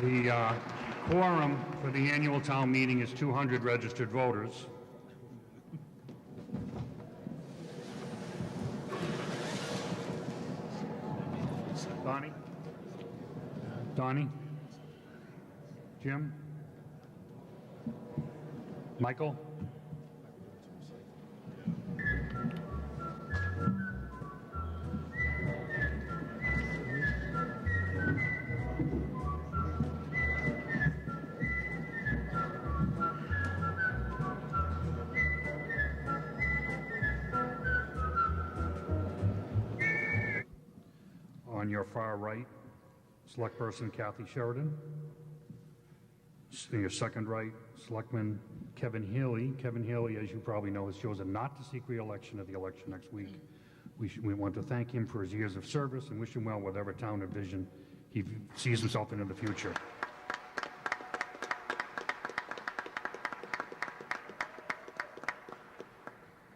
The quorum for the annual town meeting is 200 registered voters. Donnie? Donnie? Jim? Michael? On your far right, Select Person Kathy Sheridan. On your second right, Selectman Kevin Healy. Kevin Healy, as you probably know, has chosen not to seek re-election at the election next week. We want to thank him for his years of service and wish him well with whatever town and vision he sees himself in the future.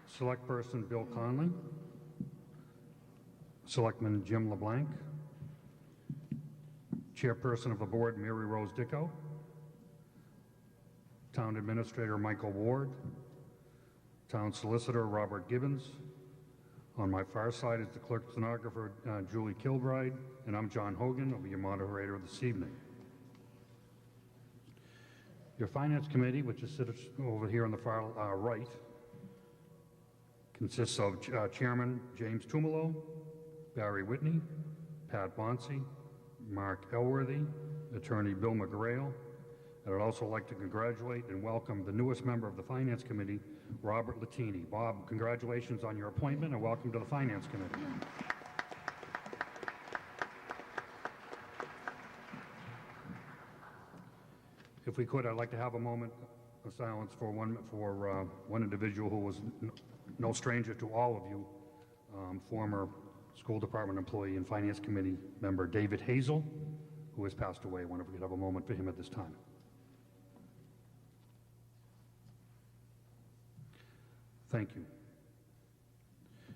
Select Person Bill Conley. Selectman Jim LeBlanc. Chairperson of the Board, Mary Rose Dicko. Town Administrator Michael Ward. Town Solicitor Robert Gibbons. On my far side is the Clerk Stenographer Julie Kilbride, and I'm John Hogan. I'll be your moderator this evening. Your Finance Committee, which is over here on the far right, consists of Chairman James Tumalo, Barry Whitney, Pat Bonsi, Mark Elworthy, Attorney Bill McGrail, and I'd also like to congratulate and welcome the newest member of the Finance Committee, Robert Latini. Bob, congratulations on your appointment and welcome to the Finance Committee. If we could, I'd like to have a moment of silence for one individual who was no stranger to all of you, former School Department employee and Finance Committee member David Hazel, who has passed away. I wonder if we could have a moment for him at this time. Thank you.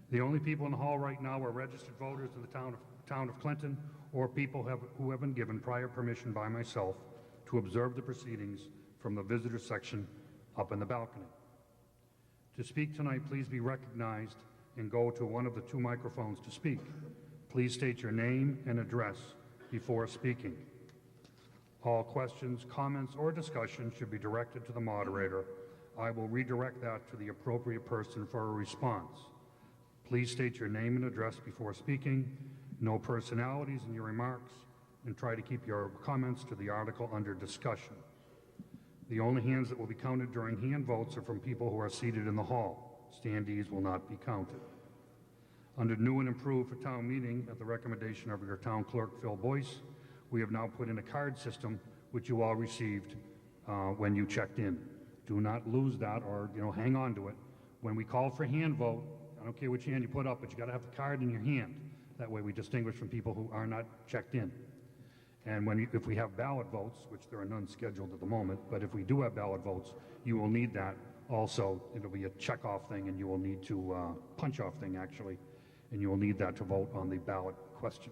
The only people in the hall right now are registered voters in the town of Clinton or people who have been given prior permission by myself to observe the proceedings from the visitor section up in the balcony. To speak tonight, please be recognized and go to one of the two microphones to speak. Please state your name and address before speaking. All questions, comments, or discussion should be directed to the moderator. I will redirect that to the appropriate person for a response. Please state your name and address before speaking, no personalities in your remarks, and try to keep your comments to the article under discussion. The only hands that will be counted during hand votes are from people who are seated in the hall. Standees will not be counted. Under new and improved for town meeting, at the recommendation of your town clerk, Phil Boyce, we have now put in a card system which you all received when you checked in. Do not lose that or hang on to it. When we call for hand vote, I don't care which hand you put up, but you got to have the card in your hand. That way we distinguish from people who are not checked in. And if we have ballot votes, which there are none scheduled at the moment, but if we do have ballot votes, you will need that. Also, it'll be a check-off thing, and you will need to punch-off thing, actually, and you will need that to vote on the ballot question.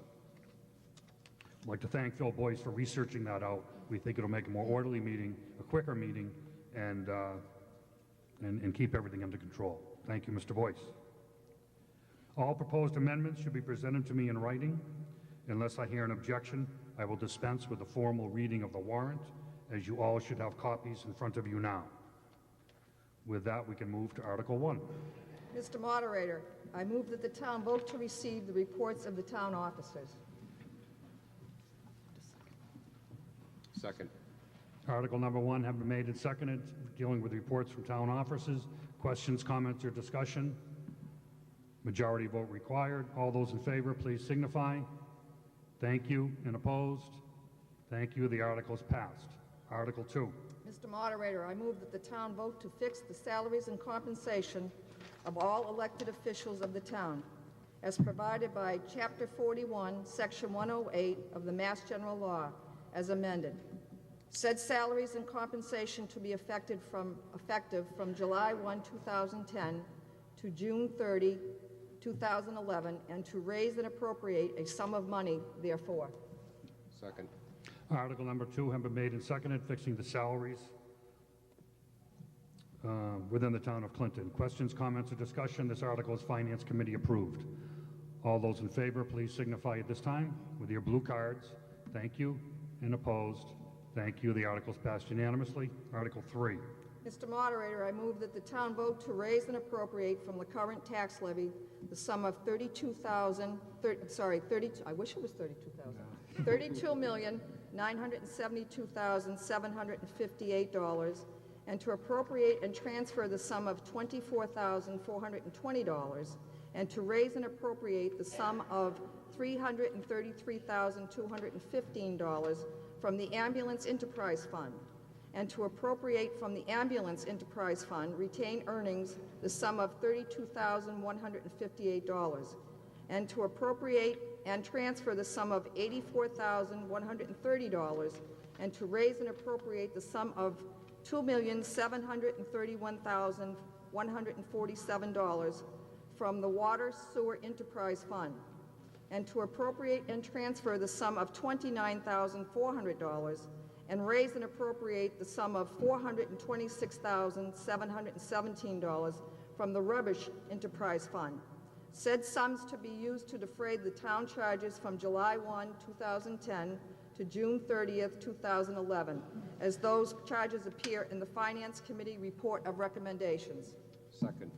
I'd like to thank Phil Boyce for researching that out. We think it'll make a more orderly meeting, a quicker meeting, and keep everything under control. Thank you, Mr. Boyce. All proposed amendments should be presented to me in writing. Unless I hear an objection, I will dispense with the formal reading of the warrant, as you all should have copies in front of you now. With that, we can move to Article 1. Mr. Moderator, I move that the town vote to receive the reports of the town officers. Second. Article number 1 have been made and seconded, dealing with reports from town officers. Questions, comments, or discussion? Majority vote required. All those in favor, please signify. Thank you. And opposed? Thank you. The article is passed. Article 2. Mr. Moderator, I move that the town vote to fix the salaries and compensation of all elected officials of the town, as provided by Chapter 41, Section 108 of the Mass General Law, as amended. Said salaries and compensation to be effective from July 1, 2010 to June 30, 2011, and to raise and appropriate a sum of money therefore. Second. Article number 2 have been made and seconded, fixing the salaries within the town of Clinton. Questions, comments, or discussion? This article is Finance Committee approved. All those in favor, please signify at this time with your blue cards. Thank you. And opposed? Thank you. The article is passed unanimously. Article 3. Mr. Moderator, I move that the town vote to raise and appropriate from the current tax levy the sum of I wish it was 32,000. $32,972,758, and to appropriate and transfer the sum of $24,420, and to raise and appropriate the sum of $333,215 from the Ambulance Enterprise Fund, and to appropriate from the Ambulance Enterprise Fund retained earnings the sum of $32,158, and to appropriate and transfer the sum of $84,130, and to raise and appropriate the sum of $2,731,147 from the Water Sewer Enterprise Fund, and to appropriate and transfer the sum of $29,400, and raise and appropriate the sum of $426,717 from the Rubbish Enterprise Fund. Said sums to be used to defray the town charges from July 1, 2010 to June 30th, 2011, as those charges appear in the Finance Committee Report of Recommendations. Second.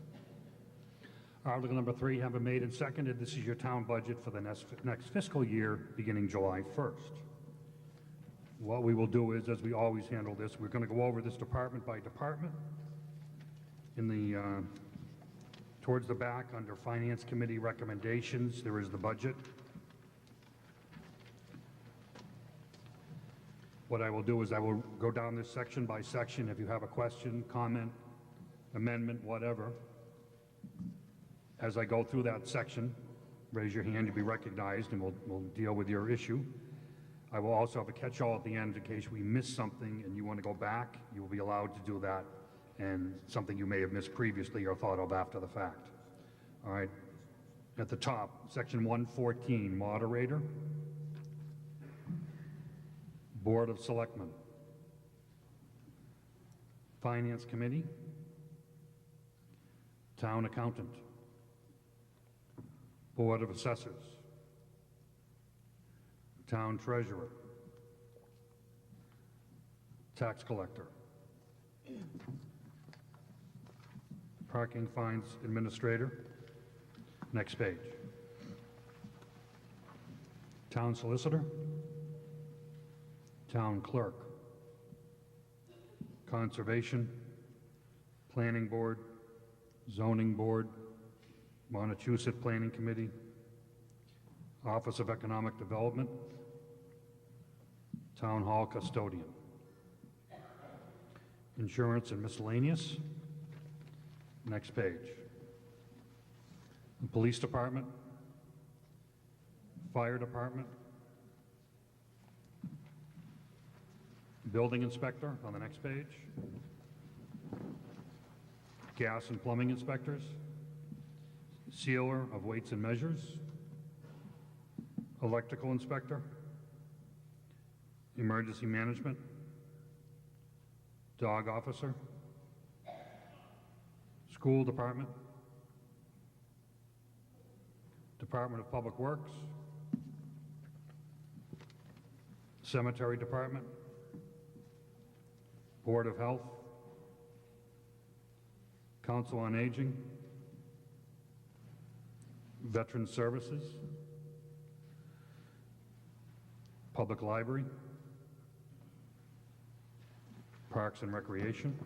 Article number 3 have been made and seconded. This is your town budget for the next fiscal year beginning July 1st. What we will do is, as we always handle this, we're going to go over this department by department. In the towards the back, under Finance Committee recommendations, there is the budget. What I will do is I will go down this section by section. If you have a question, comment, amendment, whatever, as I go through that section, raise your hand to be recognized, and we'll deal with your issue. I will also have a catch-all at the end in case we miss something and you want to go back. You will be allowed to do that, and something you may have missed previously or thought of after the fact. All right. At the top, section 114, moderator, Board of Selectmen, Finance Committee, Town Accountant, Board of Assessors, Town Treasurer, Tax Collector, Parking Fines Administrator. Next page. Town Solicitor, Town Clerk, Conservation, Planning Board, Zoning Board, Montechusett Planning Committee, Office of Economic Development, Town Hall Custodian, Insurance and Miscellaneous. Next page. The Police Department, Fire Department, Building Inspector on the next page, Gas and Plumbing Inspectors, Sealer of Weights and Measures, Electrical Inspector, Emergency Management, Dog Officer, School Department, Department of Public Works, Cemetery Department, Board of Health, Council on Aging, Veterans Services, Public Library, Parks and Recreation.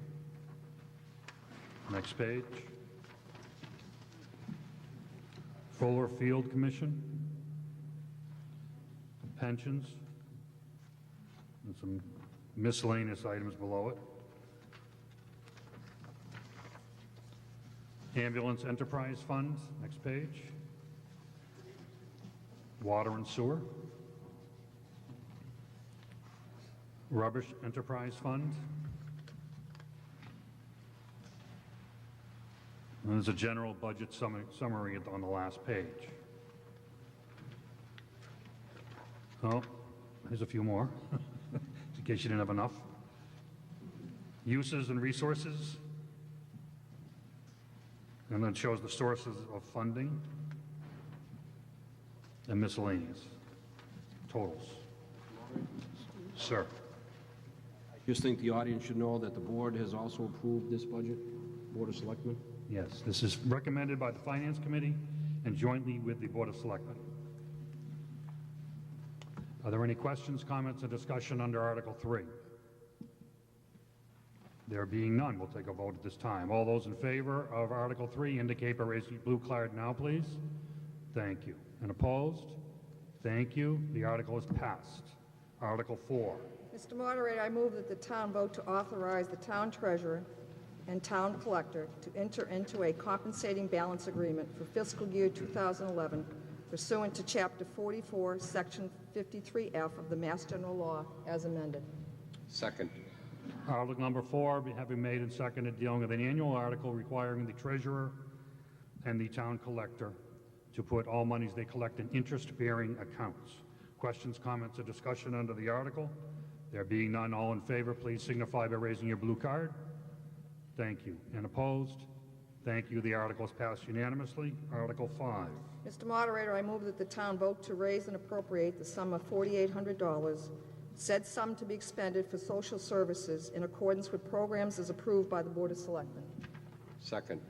Next page. Fuller Field Commission, pensions, and some miscellaneous items below it. Ambulance Enterprise Fund, next page. Water and Sewer. Rubbish Enterprise Fund. And there's a general budget summary on the last page. Oh, there's a few more. in case you didn't have enough. Uses and resources. And then it shows the sources of funding and miscellaneous totals. Sir. Just think the audience should know that the board has also approved this budget, Board of Selectmen. Yes, this is recommended by the Finance Committee and jointly with the Board of Selectmen. Are there any questions, comments, or discussion under Article 3? There being none, we'll take a vote at this time. All those in favor of Article 3 indicate by raising your blue card now, please. Thank you. And opposed? Thank you. The article is passed. Article 4. Mr. Moderator, I move that the town vote to authorize the town treasurer and town collector to enter into a compensating balance agreement for fiscal year 2011 pursuant to Chapter 44, Section 53F of the Mass General Law as amended. Second. Article number 4, having made and seconded, dealing with an annual article requiring the treasurer and the town collector to put all monies they collect in interest-bearing accounts. Questions, comments, or discussion under the article? There being none, all in favor, please signify by raising your blue card. Thank you. And opposed? Thank you. The article is passed unanimously. Article 5. Mr. Moderator, I move that the town vote to raise and appropriate the sum of $4,800, said sum to be expended for social services in accordance with programs as approved by the Board of Selectmen. Second.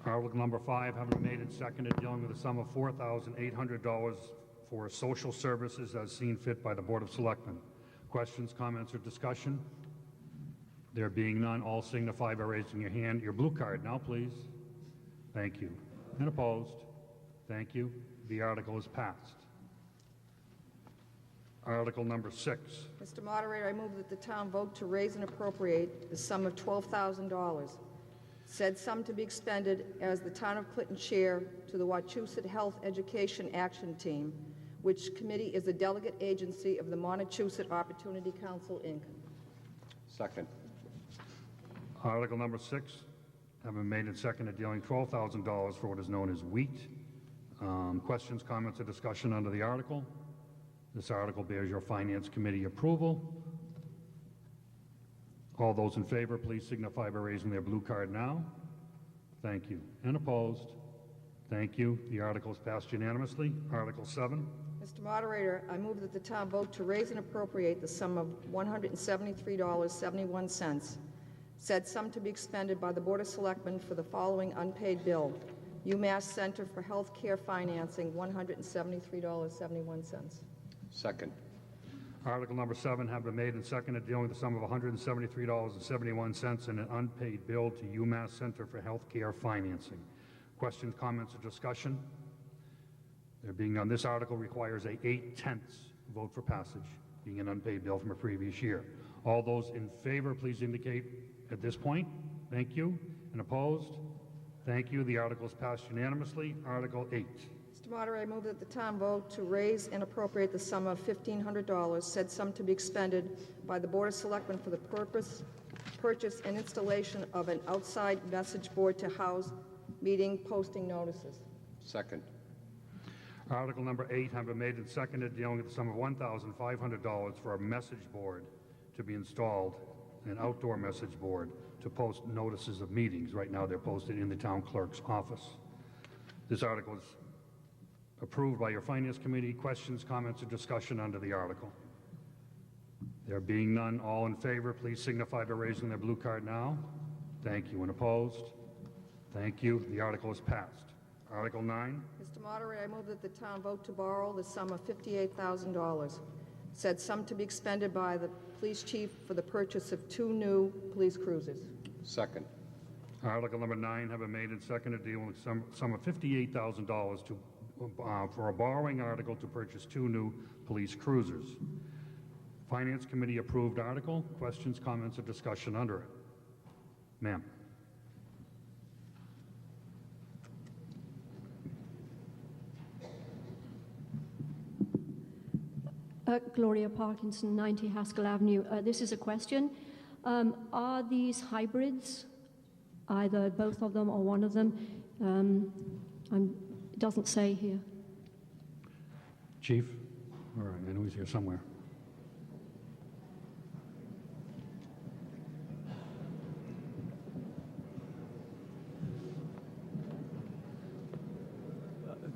Article number 5, having made and seconded, dealing with a sum of $4,800 for social services as seen fit by the Board of Selectmen. Questions, comments, or discussion? There being none, all signify by raising your hand. Your blue card now, please. Thank you. And opposed? Thank you. The article is passed. Article number 6. Mr. Moderator, I move that the town vote to raise and appropriate the sum of $12,000, said sum to be expended as the Town of Clinton share to the Wachusett Health Education Action Team, which committee is a delegate agency of the Montechusett Opportunity Council, Inc. Second. Article number 6, having made and seconded, dealing $12,000 for what is known as wheat. Questions, comments, or discussion under the article? This article bears your Finance Committee approval. All those in favor, please signify by raising their blue card now. Thank you. And opposed? Thank you. The article is passed unanimously. Article 7. Mr. Moderator, I move that the town vote to raise and appropriate the sum of $173.71, said sum to be expended by the Board of Selectmen for the following unpaid bill: UMass Center for Health Care Financing, $173.71. Second. Article number 7 have been made and seconded, dealing with the sum of $173.71 in an unpaid bill to UMass Center for Health Care Financing. Questions, comments, or discussion? There being none, this article requires a 8/10 vote for passage, being an unpaid bill from a previous year. All those in favor, please indicate at this point. Thank you. And opposed? Thank you. The article is passed unanimously. Article 8. Mr. Moderator, I move that the town vote to raise and appropriate the sum of $1,500, said sum to be expended by the Board of Selectmen for the purchase and installation of an outside message board to house meeting posting notices. Second. Article number 8 have been made and seconded, dealing with the sum of $1,500 for a message board to be installed, an outdoor message board to post notices of meetings. Right now they're posted in the town clerk's office. This article is approved by your Finance Committee. Questions, comments, or discussion under the article? There being none, all in favor, please signify by raising their blue card now. Thank you. And opposed? Thank you. The article is passed. Article 9. Mr. Moderator, I move that the town vote to borrow the sum of $58,000, said sum to be expended by the police chief for the purchase of 2 new police cruisers. Second. Article number 9 have been made and seconded, dealing with sum of $58,000 for a borrowing article to purchase 2 new police cruisers. Finance Committee approved article. Questions, comments, or discussion under it? Ma'am. Gloria Parkinson, 90 Haskell Avenue. This is a question. Are these hybrids, either both of them or one of them? It doesn't say here. Chief? All right, I know he's here somewhere.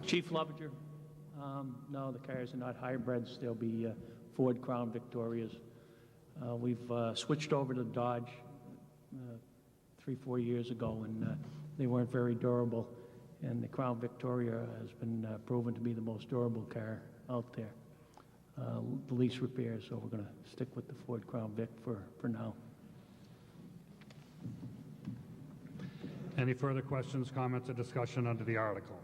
Chief Lovinger, no, the cars are not hybrids. They'll be Ford Crown Victorias. We've switched over to Dodge 3-4 years ago, and they weren't very durable. And the Crown Victoria has been proven to be the most durable car out there. The least repairs, so we're going to stick with the Ford Crown Vic for now. Any further questions, comments, or discussion under the article?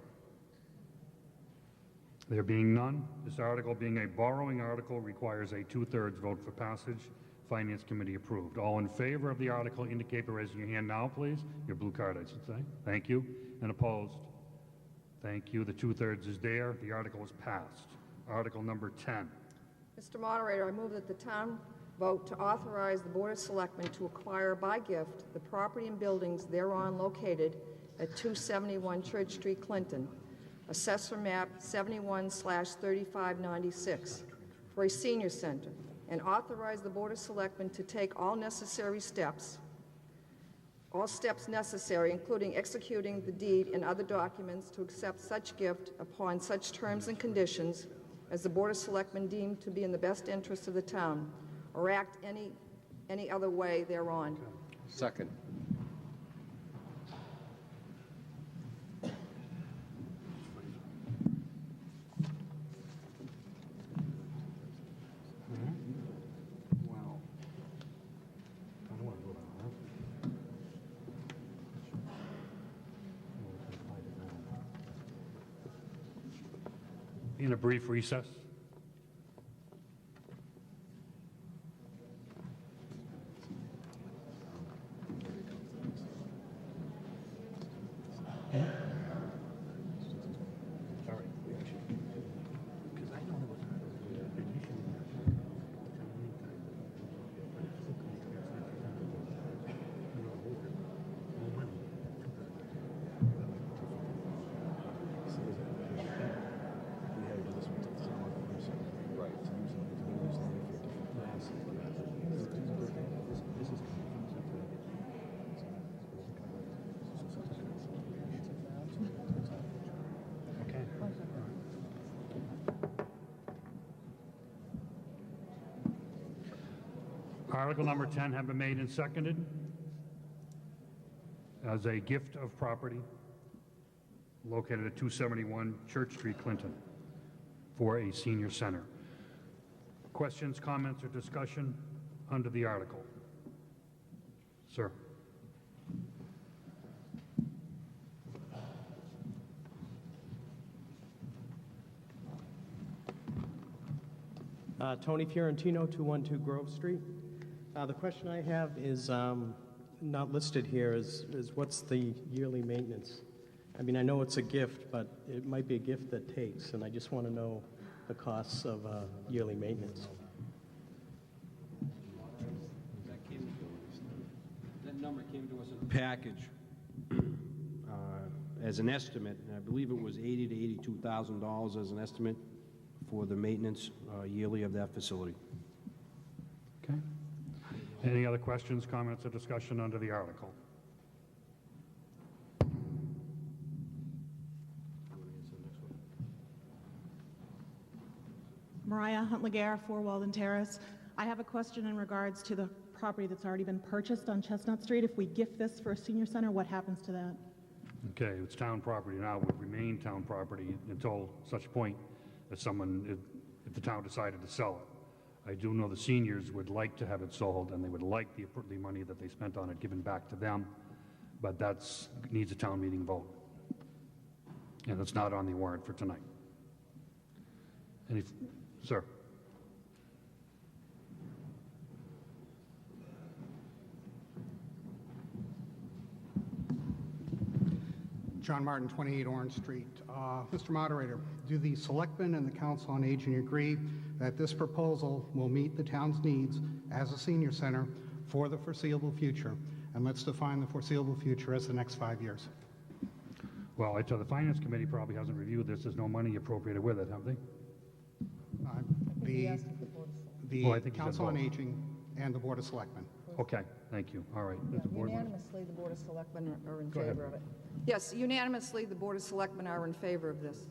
There being none, this article being a borrowing article requires a 2/3 vote for passage. Finance Committee approved. All in favor of the article indicate by raising your hand now, please. Your blue card, I should say. Thank you. And opposed? Thank you. The 2/3 is there. The article is passed. Article number 10. Mr. Moderator, I move that the town vote to authorize the Board of Selectmen to acquire by gift the property and buildings thereon located at 271 Church Street, Clinton, Assessor Map 71/3596, for a senior center, and authorize the Board of Selectmen to take all steps necessary, including executing the deed and other documents to accept such gift upon such terms and conditions as the Board of Selectmen deem to be in the best interest of the town, or act any other way thereon. Second. In a brief recess. Article number 10 have been made and seconded as a gift of property located at 271 Church Street, Clinton, for a senior center. Questions, comments, or discussion under the article? Sir. Tony Fiorentino, 212 Grove Street. The question I have is not listed here is what's the yearly maintenance? I mean, I know it's a gift, but it might be a gift that takes, and I just want to know the costs of yearly maintenance. That number came to us in a package as an estimate, and I believe it was $80,000 to $82,000 as an estimate for the maintenance yearly of that facility. Okay. Any other questions, comments, or discussion under the article? Mariah Hunt-Laguerre, 4 Walden Terrace. I have a question in regards to the property that's already been purchased on Chestnut Street. If we gift this for a senior center, what happens to that? Okay, it's town property now, would remain town property until such point as someone, if the town decided to sell it. I do know the seniors would like to have it sold, and they would like the money that they spent on it given back to them, but that's needs a town meeting vote. And it's not on the warrant for tonight. Sir. John Martin, 28 Orange Street. Mr. Moderator, do the Selectmen and the Council on Aging agree that this proposal will meet the town's needs as a senior center for the foreseeable future? And let's define the foreseeable future as the next 5 years. Well, I tell the Finance Committee probably hasn't reviewed this. There's no money appropriated with it, have they? The Council on Aging and the Board of Selectmen. Okay, thank you. All right. Does the board- Unanimously, the Board of Selectmen are in Go ahead. favor of it. Yes, unanimously, the Board of Selectmen are in favor of this.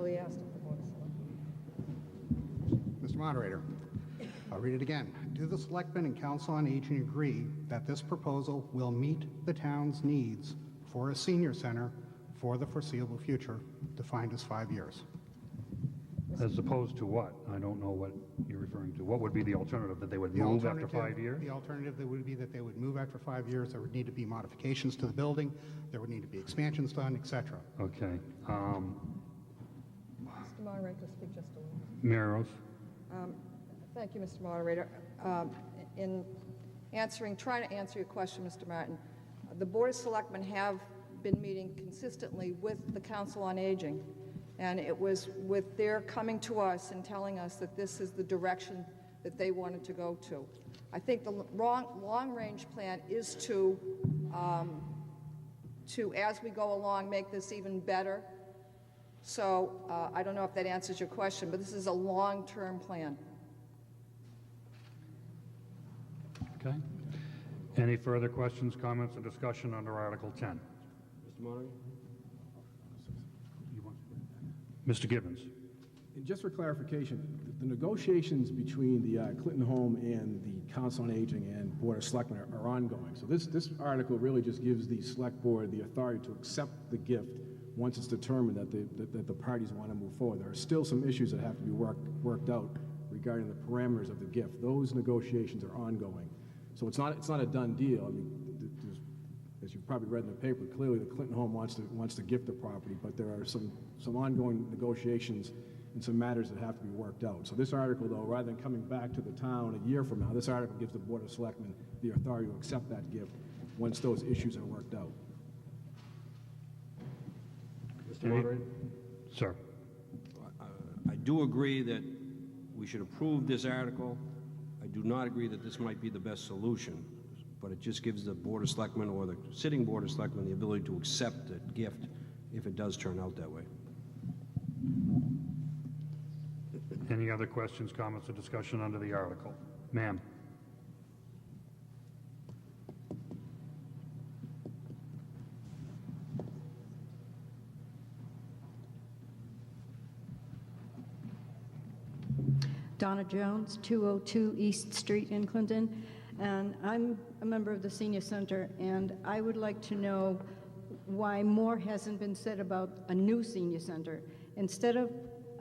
Well, he asked if the Board of Selectmen. Mr. Moderator, I'll read it again. Do the Selectmen and Council on Aging agree that this proposal will meet the town's needs for a senior center for the foreseeable future, defined as 5 years? As opposed to what? I don't know what you're referring to. What would be the alternative, that they would move after 5 years? The alternative that would be that they would move after 5 years. There would need to be modifications to the building. There would need to be expansions done, et cetera. Okay. Mr. Moderator, speak just a little. Mary Rose? Thank you, Mr. Moderator. In trying to answer your question, Mr. Martin, the Board of Selectmen have been meeting consistently with the Council on Aging, and it was with their coming to us and telling us that this is the direction that they wanted to go to. I think the long-range plan is to, as we go along, make this even better. So I don't know if that answers your question, but this is a long-term plan. Okay. Any further questions, comments, or discussion under Article 10? Mr. Moderator? Mr. Gibbons? And just for clarification, the negotiations between the Clinton Home and the Council on Aging and Board of Selectmen are ongoing. So this article really just gives the Select Board the authority to accept the gift once it's determined that the parties want to move forward. There are still some issues that have to be worked out regarding the parameters of the gift. Those negotiations are ongoing. So it's not a done deal. I mean, as you've probably read in the paper, clearly the Clinton Home wants to gift the property, but there are some ongoing negotiations and some matters that have to be worked out. So this article, though, rather than coming back to the town a year from now, this article gives the Board of Selectmen the authority to accept that gift once those issues are worked out. Mr. Moderator? Sir? I do agree that we should approve this article. I do not agree that this might be the best solution, but it just gives the Board of Selectmen or the sitting Board of Selectmen the ability to accept a gift if it does turn out that way. Any other questions, comments, or discussion under the article? Ma'am? Donna Jones, 202 East Street in Clinton, and I'm a member of the Senior Center, and I would like to know why more hasn't been said about a new senior center. Instead of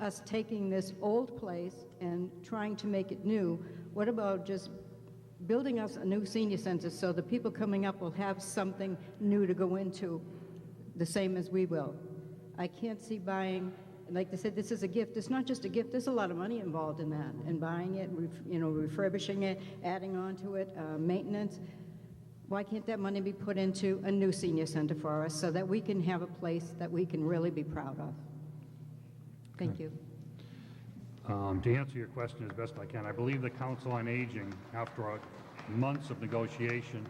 us taking this old place and trying to make it new, what about just building us a new senior center so the people coming up will have something new to go into, the same as we will? I can't see buying, like they said, this is a gift. It's not just a gift. There's a lot of money involved in that, and buying it, refurbishing it, adding on to it, maintenance. Why can't that money be put into a new senior center for us so that we can have a place that we can really be proud of? Thank you. To answer your question as best I can, I believe the Council on Aging, after months of negotiation,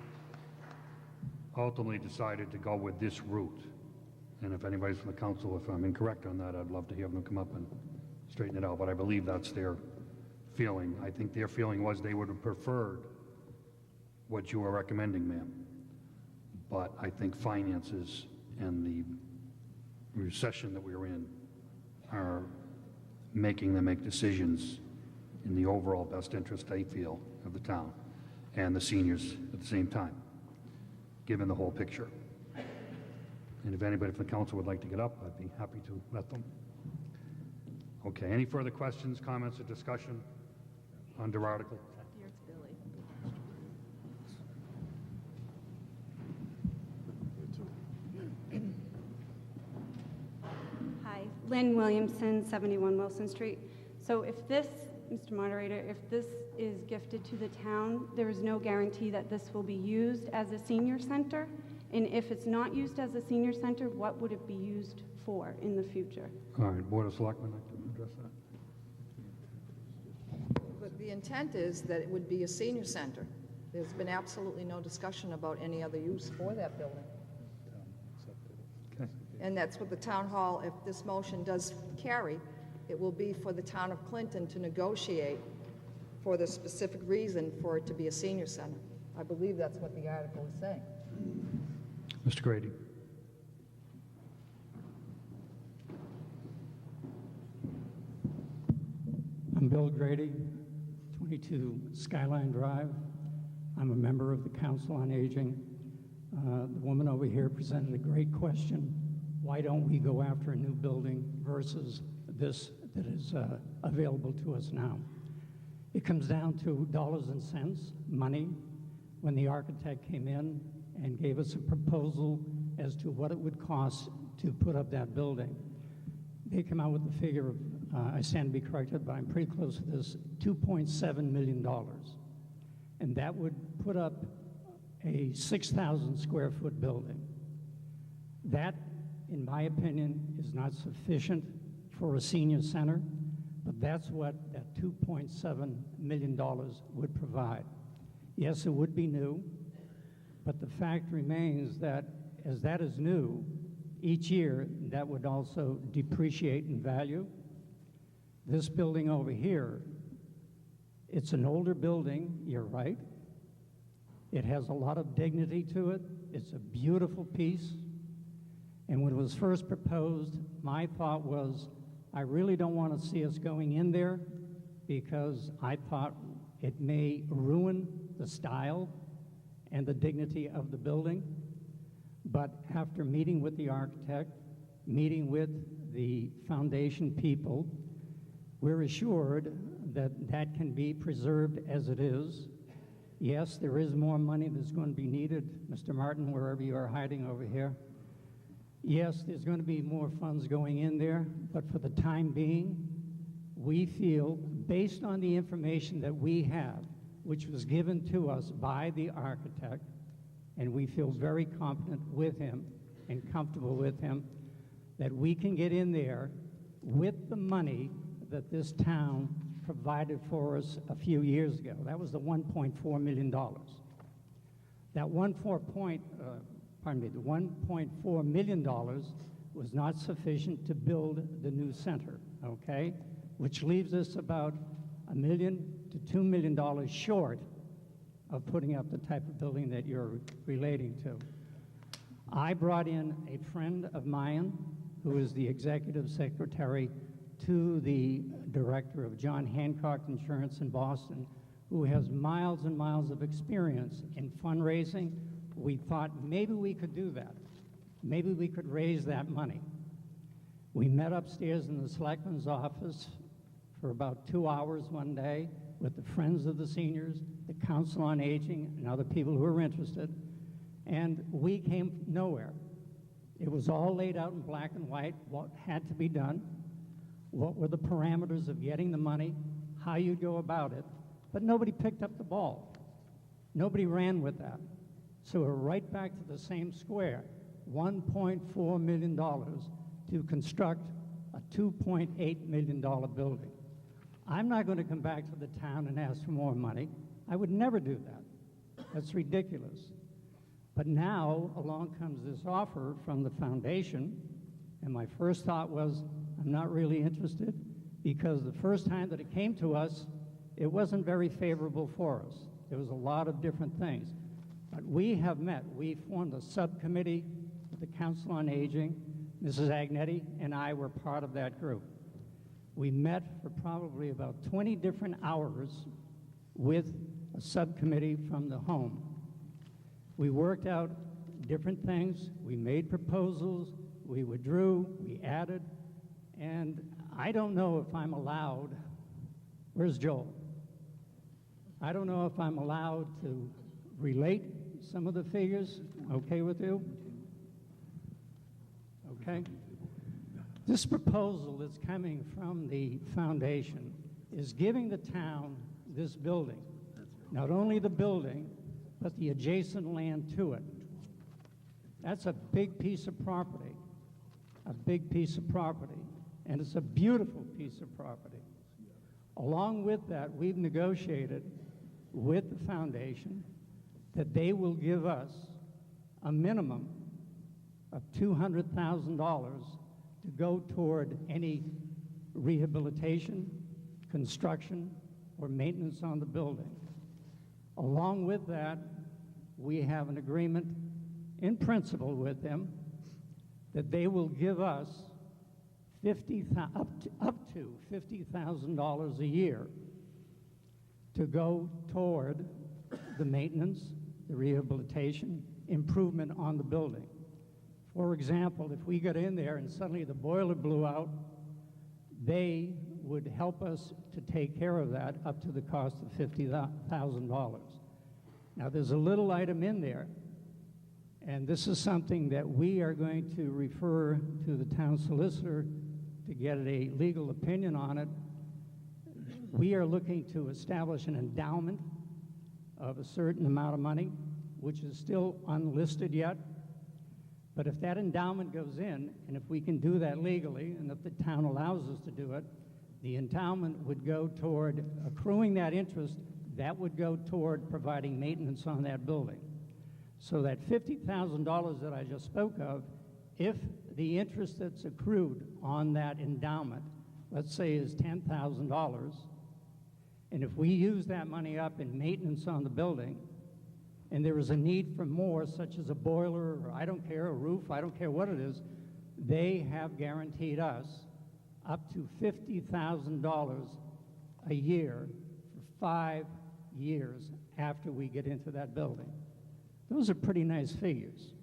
ultimately decided to go with this route. And if anybody's from the council, if I'm incorrect on that, I'd love to have them come up and straighten it out. But I believe that's their feeling. I think their feeling was they would have preferred what you are recommending, ma'am. But I think finances and the recession that we're in are making them make decisions in the overall best interest they feel of the town and the seniors at the same time, given the whole picture. And if anybody from the council would like to get up, I'd be happy to let them. Okay, any further questions, comments, or discussion under Article? Here's Billy. Hi, Lynn Williamson, 71 Wilson Street. So if this, Mr. Moderator, if this is gifted to the town, there is no guarantee that this will be used as a senior center? And if it's not used as a senior center, what would it be used for in the future? All right, Board of Selectmen, like to address that. But the intent is that it would be a senior center. There's been absolutely no discussion about any other use for that building. Okay. And that's what the town hall, if this motion does carry, it will be for the town of Clinton to negotiate for the specific reason for it to be a senior center. I believe that's what the article is saying. Mr. Grady. Bill Grady, 22 Skyline Drive. I'm a member of the Council on Aging. The woman over here presented a great question. Why don't we go after a new building versus this that is available to us now? It comes down to dollars and cents, money. When the architect came in and gave us a proposal as to what it would cost to put up that building, they come out with the figure of, I stand to be corrected, but I'm pretty close to this, $2.7 million. And that would put up a 6,000 square foot building. That, in my opinion, is not sufficient for a senior center, but that's what that $2.7 million would provide. Yes, it would be new, but the fact remains that as that is new, each year that would also depreciate in value. This building over here, it's an older building, you're right. It has a lot of dignity to it. It's a beautiful piece. And when it was first proposed, my thought was, I really don't want to see us going in there because I thought it may ruin the style and the dignity of the building. But after meeting with the architect, meeting with the foundation people, we're assured that that can be preserved as it is. Yes, there is more money that's going to be needed, Mr. Martin, wherever you are hiding over here. Yes, there's going to be more funds going in there, but for the time being, we feel, based on the information that we have, which was given to us by the architect, and we feel very confident with him and comfortable with him, that we can get in there with the money that this town provided for us a few years ago. That was the $1.4 million. That the $1.4 million was not sufficient to build the new center, okay? Which leaves us about $1 million to $2 million short of putting up the type of building that you're relating to. I brought in a friend of mine who is the executive secretary to the director of John Hancock Insurance in Boston, who has miles and miles of experience in fundraising. We thought maybe we could do that. Maybe we could raise that money. We met upstairs in the selectman's office for about 2 hours one day with the Friends of the Seniors, the Council on Aging, and other people who were interested, and we came nowhere. It was all laid out in black and white, what had to be done, what were the parameters of getting the money, how you go about it, but nobody picked up the ball. Nobody ran with that. So we're right back to the same square, $1.4 million to construct a $2.8 million building. I'm not going to come back to the town and ask for more money. I would never do that. That's ridiculous. But now along comes this offer from the foundation, and my first thought was, I'm not really interested, because the first time that it came to us, it wasn't very favorable for us. There was a lot of different things. But we have met. We formed a subcommittee with the Council on Aging. Mrs. Agnetti and I were part of that group. We met for probably about 20 different hours with a subcommittee from the home. We worked out different things. We made proposals. We withdrew. We added. And I don't know if I'm allowed, where's Joel? I don't know if I'm allowed to relate some of the figures. Okay with you? Okay. This proposal that's coming from the foundation is giving the town this building. Not only the building, but the adjacent land to it. That's a big piece of property. A big piece of property. And it's a beautiful piece of property. Along with that, we've negotiated with the foundation that they will give us a minimum of $200,000 to go toward any rehabilitation, construction, or maintenance on the building. Along with that, we have an agreement in principle with them that they will give us up to $50,000 a year to go toward the maintenance, the rehabilitation, improvement on the building. For example, if we got in there and suddenly the boiler blew out, they would help us to take care of that up to the cost of $50,000. Now, there's a little item in there, and this is something that we are going to refer to the town solicitor to get a legal opinion on it. We are looking to establish an endowment of a certain amount of money, which is still unlisted yet. But if that endowment goes in, and if we can do that legally, and if the town allows us to do it, the endowment would go toward accruing that interest. That would go toward providing maintenance on that building. So that $50,000 that I just spoke of, if the interest that's accrued on that endowment, let's say is $10,000, and if we use that money up in maintenance on the building, and there is a need for more, such as a boiler, or I don't care, a roof, I don't care what it is, they have guaranteed us up to $50,000 a year for 5 years after we get into that building. Those are pretty nice figures.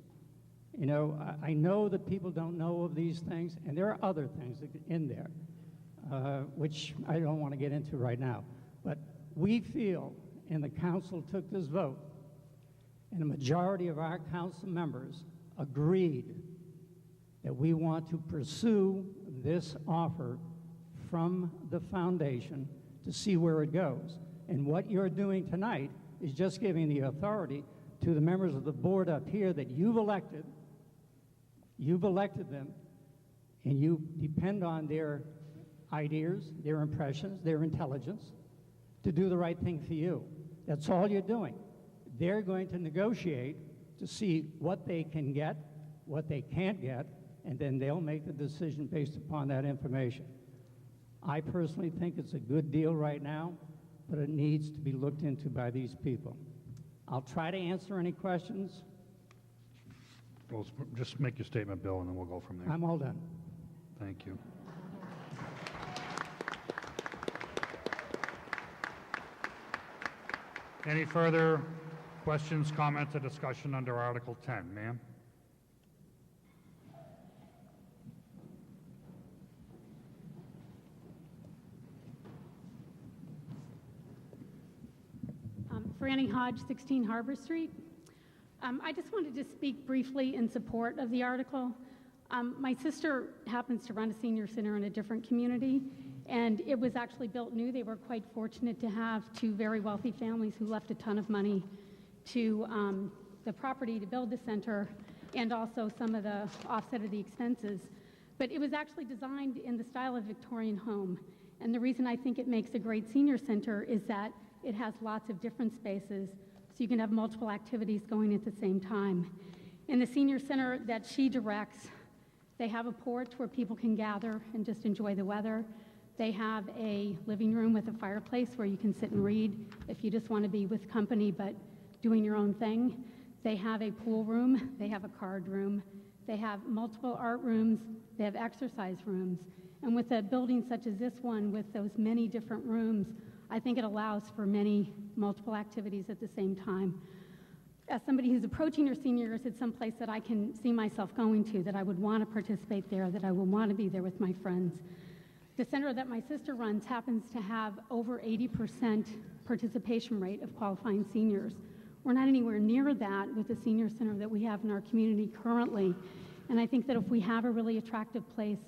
You know, I know that people don't know of these things, and there are other things in there, which I don't want to get into right now. But we feel, and the council took this vote, and a majority of our council members agreed that we want to pursue this offer from the foundation to see where it goes. And what you're doing tonight is just giving the authority to the members of the board up here that you've elected them, and you depend on their ideas, their impressions, their intelligence to do the right thing for you. That's all you're doing. They're going to negotiate to see what they can get, what they can't get, and then they'll make the decision based upon that information. I personally think it's a good deal right now, but it needs to be looked into by these people. I'll try to answer any questions. Well, just make your statement, Bill, and then we'll go from there. I'm all done. Thank you. Any further questions, comments, or discussion under Article 10? Ma'am? Franny Hodge, 16 Harbor Street. I just wanted to speak briefly in support of the article. My sister happens to run a senior center in a different community, and it was actually built new. They were quite fortunate to have two very wealthy families who left a ton of money to the property to build the center, and also some of the offset of the expenses. But it was actually designed in the style of Victorian home. And the reason I think it makes a great senior center is that it has lots of different spaces, so you can have multiple activities going at the same time. In the senior center that she directs, they have a porch where people can gather and just enjoy the weather. They have a living room with a fireplace where you can sit and read if you just want to be with company but doing your own thing. They have a pool room, they have a card room, they have multiple art rooms, they have exercise rooms. And with a building such as this one with those many different rooms, I think it allows for many multiple activities at the same time. As somebody who's approaching her senior years, it's someplace that I can see myself going to, that I would want to participate there, that I would want to be there with my friends. The center that my sister runs happens to have over 80% participation rate of qualifying seniors. We're not anywhere near that with the senior center that we have in our community currently. And I think that if we have a really attractive place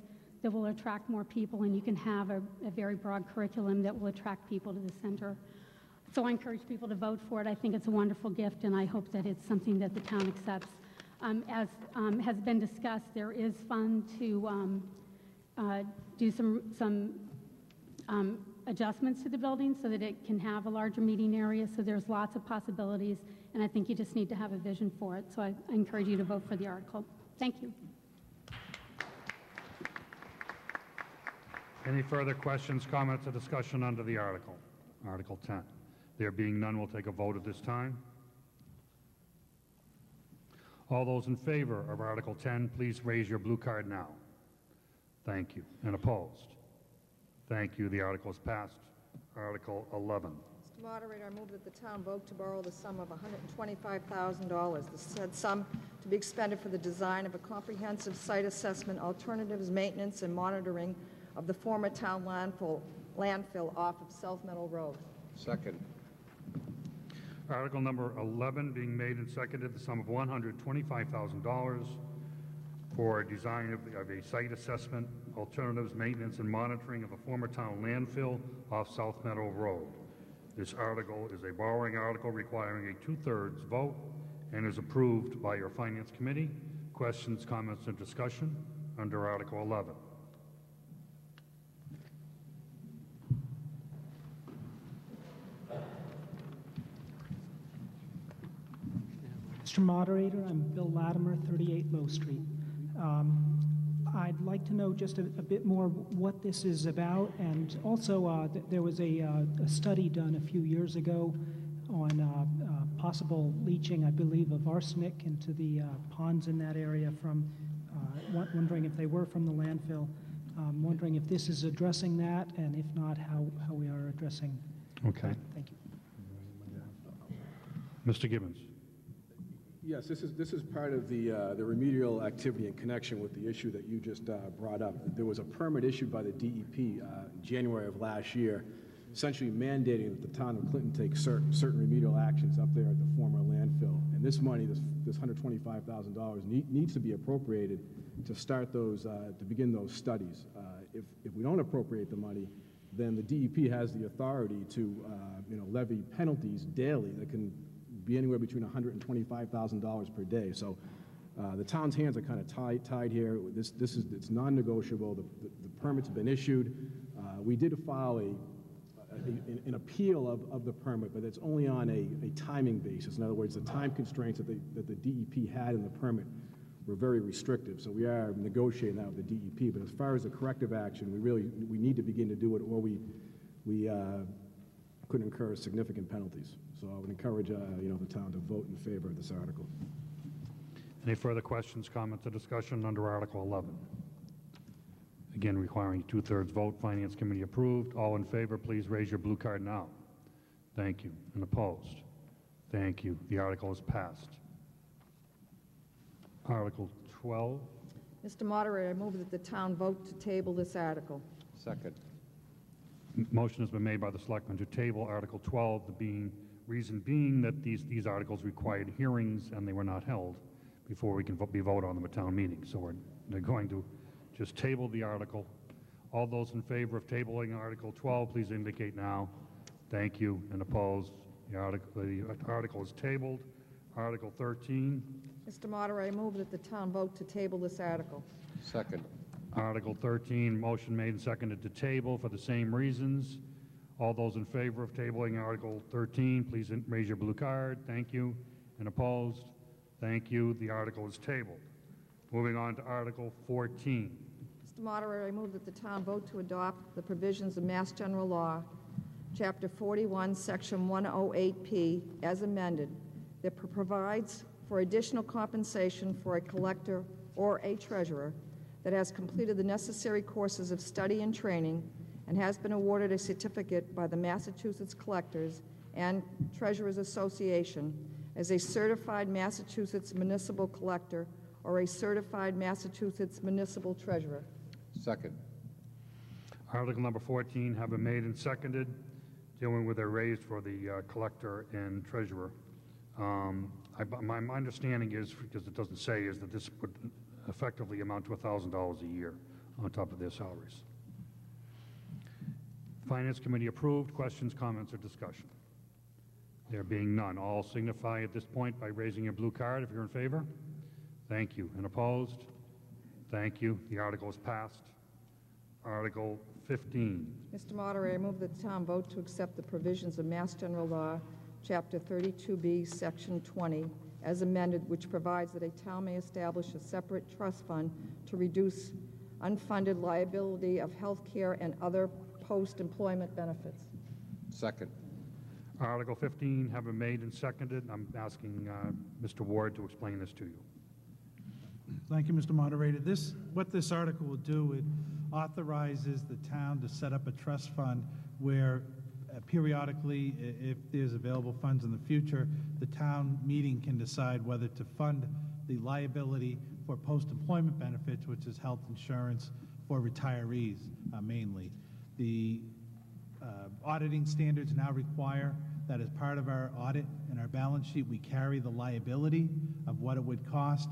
that will attract more people, and you can have a very broad curriculum that will attract people to the center. So I encourage people to vote for it. I think it's a wonderful gift, and I hope that it's something that the town accepts. As has been discussed, there is fund to do some adjustments to the building so that it can have a larger meeting area. So there's lots of possibilities, and I think you just need to have a vision for it. So I encourage you to vote for the article. Thank you. Any further questions, comments, or discussion under the article? Article 10. There being none, we'll take a vote at this time. All those in favor of Article 10, please raise your blue card now. Thank you. And opposed? Thank you. The article is passed. Article 11. Mr. Moderator, I move that the town vote to borrow the sum of $125,000. The said sum to be expended for the design of a comprehensive site assessment, alternatives, maintenance, and monitoring of the former town landfill off of South Meadow Road. Second. Article number 11 being made and seconded, the sum of $125,000 for design of a site assessment, alternatives, maintenance, and monitoring of a former town landfill off South Meadow Road. This article is a borrowing article requiring a 2/3 vote and is approved by your Finance Committee. Questions, comments, and discussion under Article 11? Mr. Moderator, I'm Bill Latimer, 38 Low Street. I'd like to know just a bit more what this is about, and also there was a study done a few years ago on possible leaching, I believe, of arsenic into the ponds in that area from, wondering if they were from the landfill. Wondering if this is addressing that, and if not, how we are addressing Okay. that. Thank you. Mr. Gibbons. Yes, this is part of the remedial activity in connection with the issue that you just brought up. There was a permit issued by the DEP January of last year, essentially mandating that the town of Clinton take certain remedial actions up there at the former landfill. And this money, this $125,000, needs to be appropriated to start those, to begin those studies. If we don't appropriate the money, then the DEP has the authority to, levy penalties daily that can be anywhere between $125,000 per day. So the town's hands are kind of tied here. It's non-negotiable. The permit's been issued. We did file an appeal of the permit, but it's only on a timing basis. In other words, the time constraints that the DEP had in the permit were very restrictive. So we are negotiating that with the DEP. But as far as the corrective action, we need to begin to do it, or we could incur significant penalties. So I would encourage, the town to vote in favor of this article. Any further questions, comments, or discussion under Article 11? Again, requiring a 2/3 vote. Finance Committee approved. All in favor, please raise your blue card now. Thank you. And opposed? Thank you. The article is passed. Article 12. Mr. Moderator, I move that the town vote to table this article. Second. Motion has been made by the Selectmen to table Article 12, the reason being that these articles required hearings and they were not held before we can be voted on them at town meeting. So they're going to just table the article. All those in favor of tabling Article 12, please indicate now. Thank you. And opposed? The article is tabled. Article 13. Mr. Moderator, I move that the town vote to table this article. Second. Article 13, motion made and seconded to table for the same reasons. All those in favor of tabling Article 13, please raise your blue card. Thank you. And opposed? Thank you. The article is tabled. Moving on to Article 14. Mr. Moderator, I move that the town vote to adopt the provisions of Mass General Law, Chapter 41, Section 108P, as amended, that provides for additional compensation for a collector or a treasurer that has completed the necessary courses of study and training and has been awarded a certificate by the Massachusetts Collectors and Treasurers Association as a certified Massachusetts municipal collector or a certified Massachusetts municipal treasurer. Second. Article number 14 have been made and seconded, dealing with a raise for the collector and treasurer. My understanding is, because it doesn't say, is that this would effectively amount to $1,000 a year on top of their salaries. Finance Committee approved. Questions, comments, or discussion? There being none, all signify at this point by raising your blue card if you're in favor. Thank you. And opposed? Thank you. The article is passed. Article 15. Mr. Moderator, I move that the town vote to accept the provisions of Mass General Law, Chapter 32B, Section 20, as amended, which provides that a town may establish a separate trust fund to reduce unfunded liability of health care and other post-employment benefits. Second. Article 15 have been made and seconded. I'm asking Mr. Ward to explain this to you. Thank you, Mr. Moderator. What this article will do, it authorizes the town to set up a trust fund where periodically, if there's available funds in the future, the town meeting can decide whether to fund the liability for post-employment benefits, which is health insurance for retirees mainly. The auditing standards now require that as part of our audit and our balance sheet, we carry the liability of what it would cost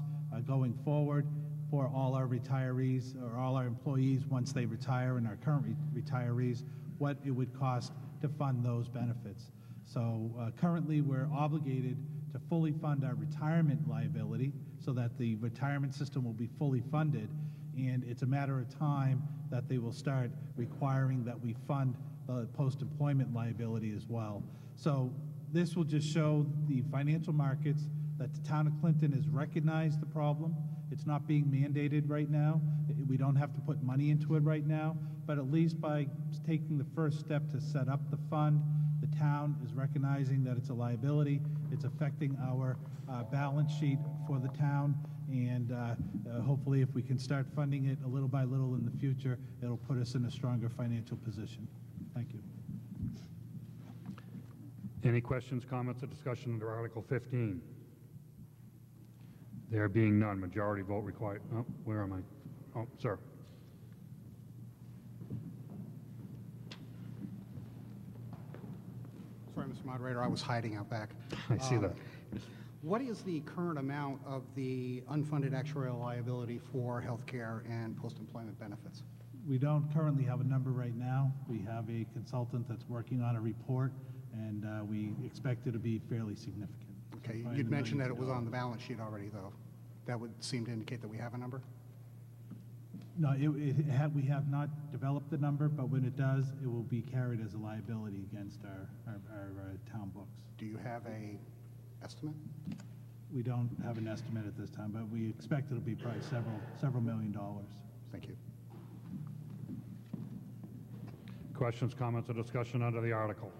going forward for all our retirees or all our employees once they retire and our current retirees, what it would cost to fund those benefits. So currently we're obligated to fully fund our retirement liability so that the retirement system will be fully funded, and it's a matter of time that they will start requiring that we fund the post-employment liability as well. So this will just show the financial markets that the town of Clinton has recognized the problem. It's not being mandated right now. We don't have to put money into it right now, but at least by taking the first step to set up the fund, the town is recognizing that it's a liability. It's affecting our balance sheet for the town, and hopefully if we can start funding it a little by little in the future, it'll put us in a stronger financial position. Thank you. Any questions, comments, or discussion under Article 15? There being none, majority vote required. Oh, where am I? Oh, sir. Sorry, Mr. Moderator, I was hiding out back. I see that. What is the current amount of the unfunded actuarial liability for healthcare and post-employment benefits? We don't currently have a number right now. We have a consultant that's working on a report, and we expect it to be fairly significant. Okay, Probably you'd in the mentioned that it millions was of on the balance sheet already, though. That would seem to indicate that we have a number? No, we have not developed the number, but when it does, it will be carried as a liability against our town books. Do you have a estimate? We don't have an estimate at this time, but we expect it'll be probably several $1 million. Thank you. Questions, comments, or discussion under the article?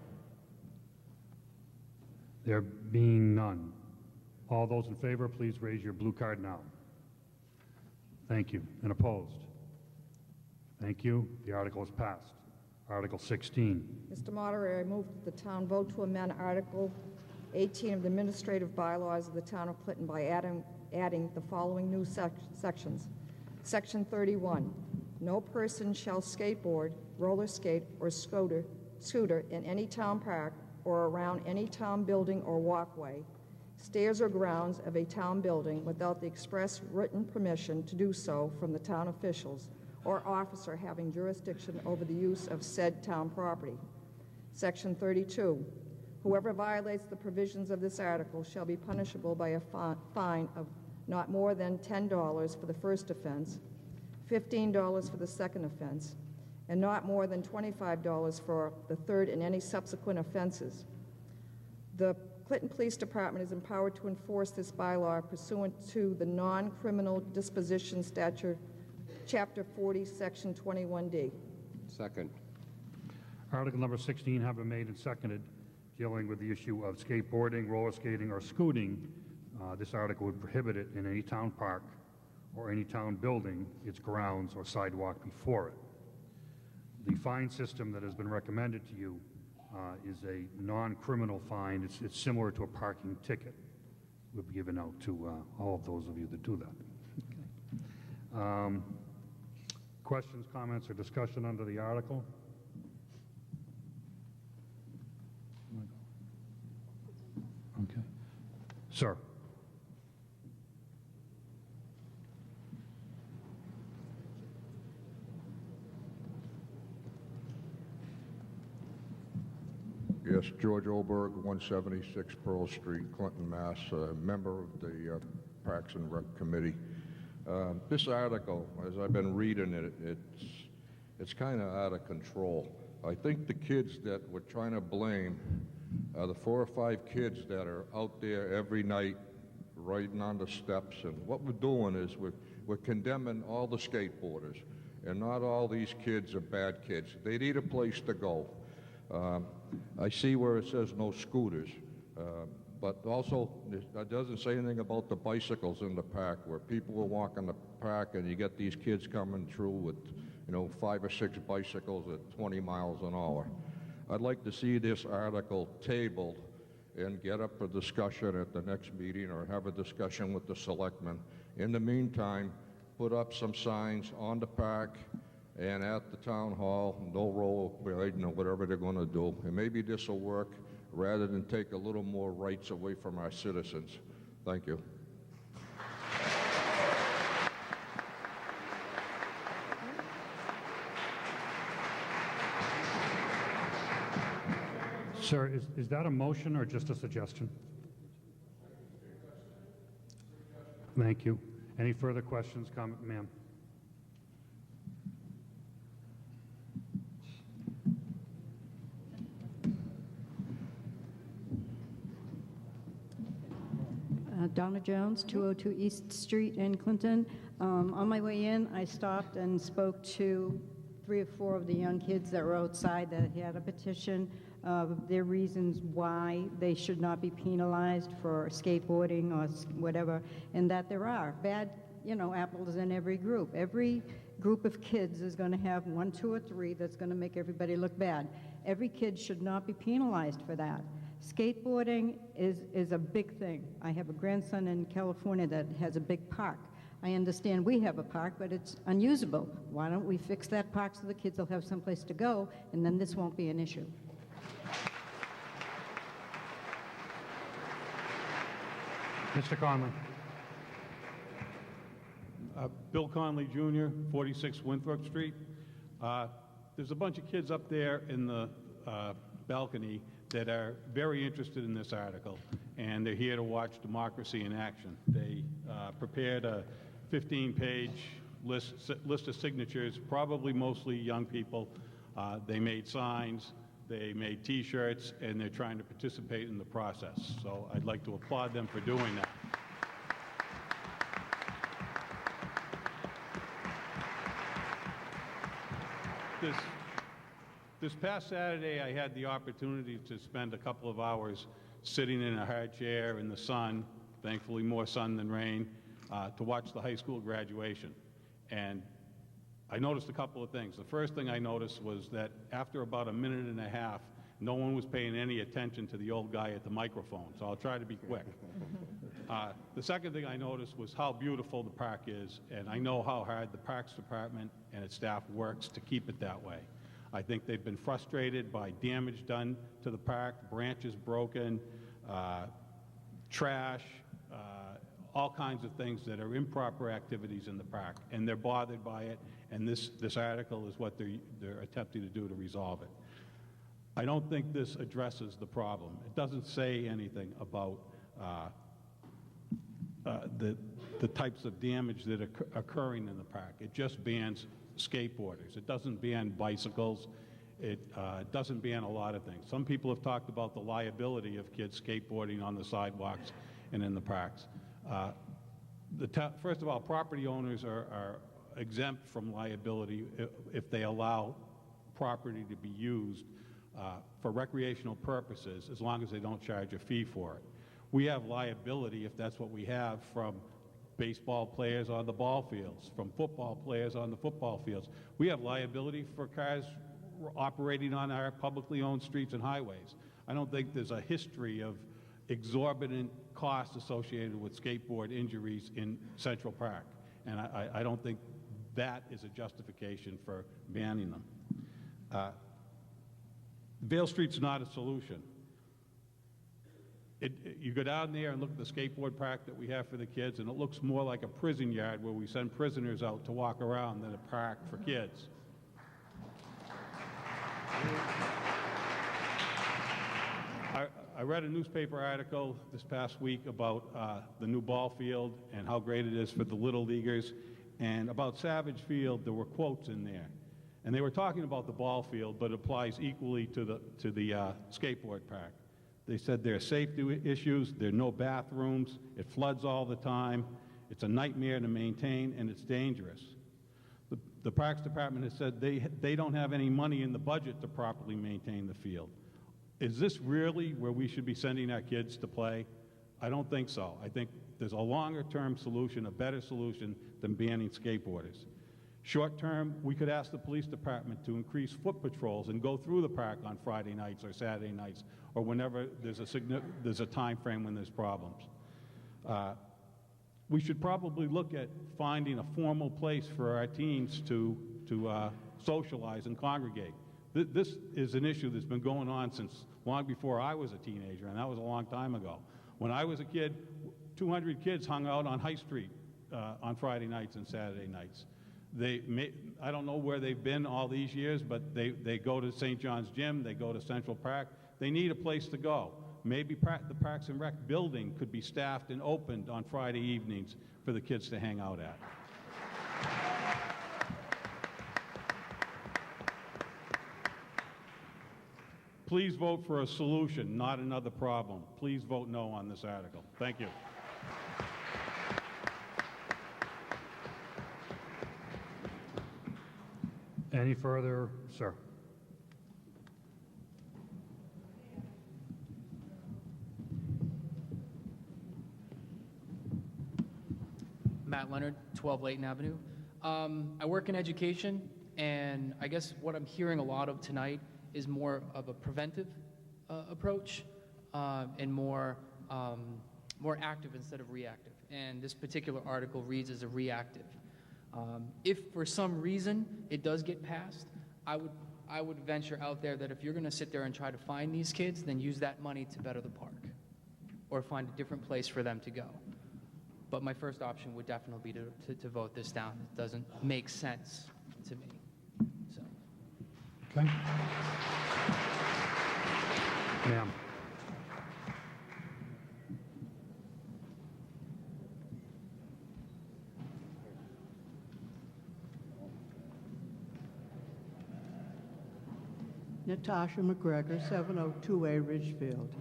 There being none. All those in favor, please raise your blue card now. Thank you. And opposed? Thank you. The article is passed. Article 16. Mr. Moderator, I move that the town vote to amend Article 18 of the administrative bylaws of the town of Clinton by adding the following new sections. Section 31, no person shall skateboard, roller skate, or scooter in any town park or around any town building or walkway, stairs or grounds of a town building without the express written permission to do so from the town officials or officer having jurisdiction over the use of said town property. Section 32, whoever violates the provisions of this article shall be punishable by a fine of not more than $10 for the first offense, $15 for the second offense, and not more than $25 for the third and any subsequent offenses. The Clinton Police Department is empowered to enforce this bylaw pursuant to the Non-Criminal Disposition Statute, Chapter 40, Section 21D. Second. Article number 16 have been made and seconded dealing with the issue of skateboarding, roller skating, or scooting. This article would prohibit it in any town park or any town building, its grounds, or sidewalk before it. The fine system that has been recommended to you is a non-criminal fine. It's similar to a parking ticket. We'll be given out to all of those of you that do that. Okay. Questions, comments, or discussion under the article? Okay. Sir. Yes, George Oberg, 176 Pearl Street, Clinton, Mass., a member of the Parks and Rec Committee. This article, as I've been reading it, it's kind of out of control. I think the kids that we're trying to blame are the 4 or 5 kids that are out there every night riding on the steps. And what we're doing is we're condemning all the skateboarders. And not all these kids are bad kids. They need a place to go. I see where it says no scooters. But also, it doesn't say anything about the bicycles in the park, where people will walk in the park and you get these kids coming through with, 5 or 6 bicycles at 20 miles an hour. I'd like to see this article tabled and get up for discussion at the next meeting, or have a discussion with the selectmen. In the meantime, put up some signs on the park and at the town hall, no rollerblading or whatever they're going to do. And maybe this will work rather than take a little more rights away from our citizens. Thank you. Sir, is that a motion or just a suggestion? Thank you. Any further questions, comment, ma'am? Donna Jones, 202 East Street in Clinton. On my way in, I stopped and spoke to 3 or 4 of the young kids that were outside that had a petition of their reasons why they should not be penalized for skateboarding or whatever, and that there are bad, apples in every group. Every group of kids is going to have 1, 2, or 3 that's going to make everybody look bad. Every kid should not be penalized for that. Skateboarding is a big thing. I have a grandson in California that has a big park. I understand we have a park, but it's unusable. Why don't we fix that park so the kids will have someplace to go, and then this won't be an issue? Mr. Conley. Bill Conley Jr., 46 Winthrop Street. There's a bunch of kids up there in the balcony that are very interested in this article, and they're here to watch democracy in action. They prepared a 15-page list of signatures, probably mostly young people. They made signs, they made T-shirts, and they're trying to participate in the process. So I'd like to applaud them for doing that. This past Saturday, I had the opportunity to spend a couple of hours sitting in a hard chair in the sun, thankfully more sun than rain, to watch the high school graduation. And I noticed a couple of things. The first thing I noticed was that after about a minute and a half, no one was paying any attention to the old guy at the microphone, so I'll try to be quick. The second thing I noticed was how beautiful the park is, and I know how hard the Parks Department and its staff works to keep it that way. I think they've been frustrated by damage done to the park, branches broken, trash, all kinds of things that are improper activities in the park, and they're bothered by it, and this article is what they're attempting to do to resolve it. I don't think this addresses the problem. It doesn't say anything about the types of damage that are occurring in the park. It just bans skateboarders. It doesn't ban bicycles. It doesn't ban a lot of things. Some people have talked about the liability of kids skateboarding on the sidewalks and in the parks. First of all, property owners are exempt from liability if they allow property to be used for recreational purposes, as long as they don't charge a fee for it. We have liability, if that's what we have, from baseball players on the ball fields, from football players on the football fields. We have liability for cars operating on our publicly owned streets and highways. I don't think there's a history of exorbitant costs associated with skateboard injuries in Central Park, and I don't think that is a justification for banning them. Vale Street's not a solution. You go down there and look at the skateboard park that we have for the kids, and it looks more like a prison yard where we send prisoners out to walk around than a park for kids. I read a newspaper article this past week about the new ball field and how great it is for the Little Leaguers, and about Savage Field, there were quotes in there. And they were talking about the ball field, but it applies equally to the skateboard park. They said there are safety issues, there are no bathrooms, it floods all the time, it's a nightmare to maintain, and it's dangerous. The Parks Department has said they don't have any money in the budget to properly maintain the field. Is this really where we should be sending our kids to play? I don't think so. I think there's a longer-term solution, a better solution than banning skateboarders. Short-term, we could ask the police department to increase foot patrols and go through the park on Friday nights or Saturday nights or whenever there's a time frame when there's problems. We should probably look at finding a formal place for our teens to socialize and congregate. This is an issue that's been going on since long before I was a teenager, and that was a long time ago. When I was a kid, 200 kids hung out on High Street on Friday nights and Saturday nights. I don't know where they've been all these years, but they go to St. John's Gym, they go to Central Park. They need a place to go. Maybe the Parks and Rec building could be staffed and opened on Friday evenings for the kids to hang out at. Please vote for a solution, not another problem. Please vote no on this article. Thank you. Any further, sir? Matt Leonard, 12 Layton Avenue. I work in education, and I guess what I'm hearing a lot of tonight is more of a preventive approach and more active instead of reactive. And this particular article reads as a reactive. If for some reason it does get passed, I would venture out there that if you're going to sit there and try to find these kids, then use that money to better the park or find a different place for them to go. But my first option would definitely be to vote this down. It doesn't make sense to me. So. Okay. Ma'am. Natasha McGregor, 702A Ridgefield.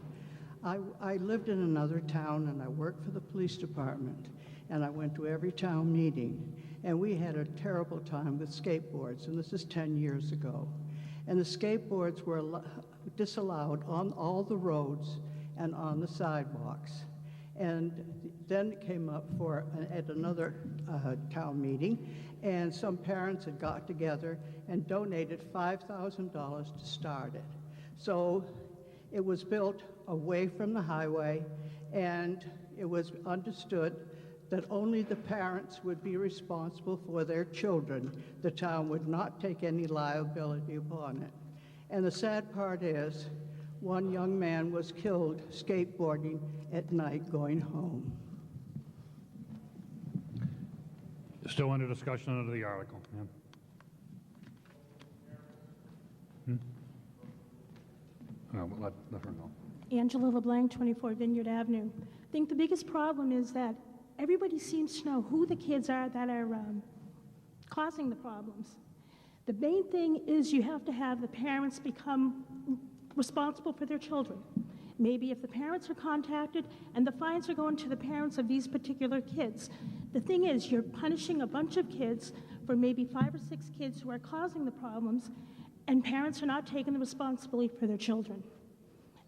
I lived in another town and I worked for the police department, and I went to every town meeting, and we had a terrible time with skateboards, and this is 10 years ago. And the skateboards were disallowed on all the roads and on the sidewalks. And then it came up at another town meeting, and some parents had got together and donated $5,000 to start it. So it was built away from the highway, and it was understood that only the parents would be responsible for their children. The town would not take any liability upon it. And the sad part is, one young man was killed skateboarding at night going home. Still under discussion under the article. Yeah. Let her know. Angela LeBlanc, 24 Vineyard Avenue. I think the biggest problem is that everybody seems to know who the kids are that are causing the problems. The main thing is you have to have the parents become responsible for their children. Maybe if the parents are contacted and the fines are going to the parents of these particular kids. The thing is, you're punishing a bunch of kids for maybe 5 or 6 kids who are causing the problems, and parents are not taking the responsibility for their children.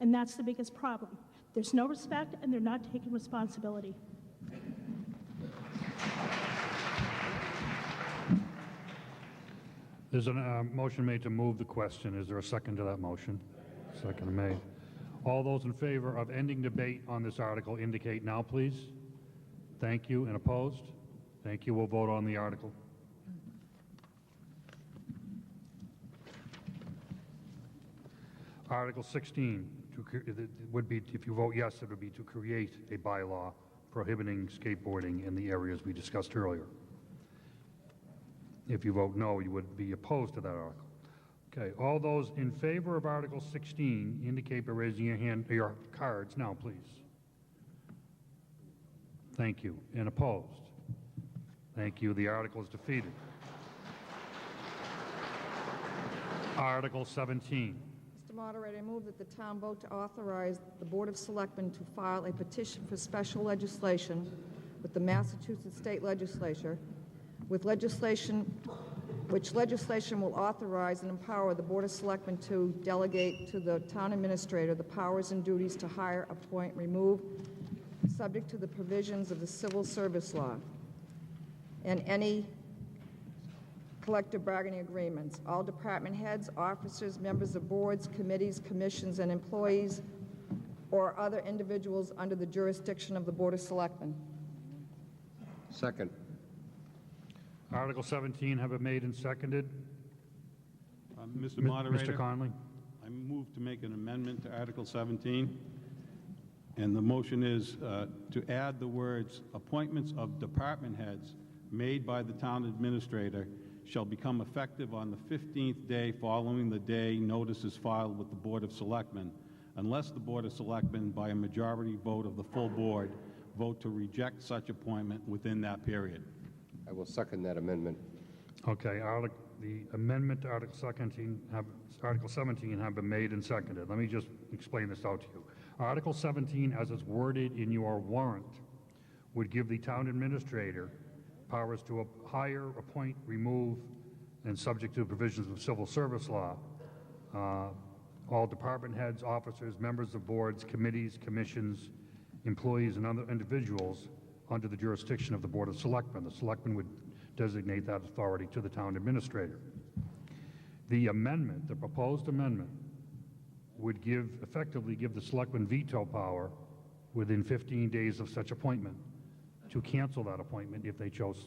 And that's the biggest problem. There's no respect, and they're not taking responsibility. There's a motion made to move the question. Is there a second to that motion? Second made. All those in favor of ending debate on this article indicate now, please. Thank you. And opposed? Thank you. We'll vote on the article. Article 16 would be, if you vote yes, it would be to create a bylaw prohibiting skateboarding in the areas we discussed earlier. If you vote no, you would be opposed to that article. Okay, all those in favor of Article 16 indicate by raising your cards now, please. Thank you. And opposed? Thank you. The article is defeated. Article 17. Mr. Moderator, I move that the town vote to authorize the Board of Selectmen to file a petition for special legislation with the Massachusetts State Legislature, with legislation which legislation will authorize and empower the Board of Selectmen to delegate to the town administrator the powers and duties to hire, appoint, remove, subject to the provisions of the civil service law and any collective bargaining agreements. All department heads, officers, members of boards, committees, commissions, and employees or other individuals under the jurisdiction of the Board of Selectmen. Second. Article 17 have been made and seconded. Mr. Moderator. Mr. Conley. I move to make an amendment to Article 17. And the motion is to add the words, appointments of department heads made by the town administrator shall become effective on the 15th day following the day notice is filed with the Board of Selectmen, unless the Board of Selectmen, by a majority vote of the full board, vote to reject such appointment within that period. I will second that amendment. Okay, the amendment to Article 17 have been made and seconded. Let me just explain this out to you. Article 17, as it's worded in your warrant, would give the town administrator powers to hire, appoint, remove, and subject to the provisions of civil service law, all department heads, officers, members of boards, committees, commissions, employees, and other individuals under the jurisdiction of the Board of Selectmen. The Selectmen would designate that authority to the town administrator. The amendment, the proposed amendment, would effectively give the Selectmen veto power within 15 days of such appointment to cancel that appointment if they chose.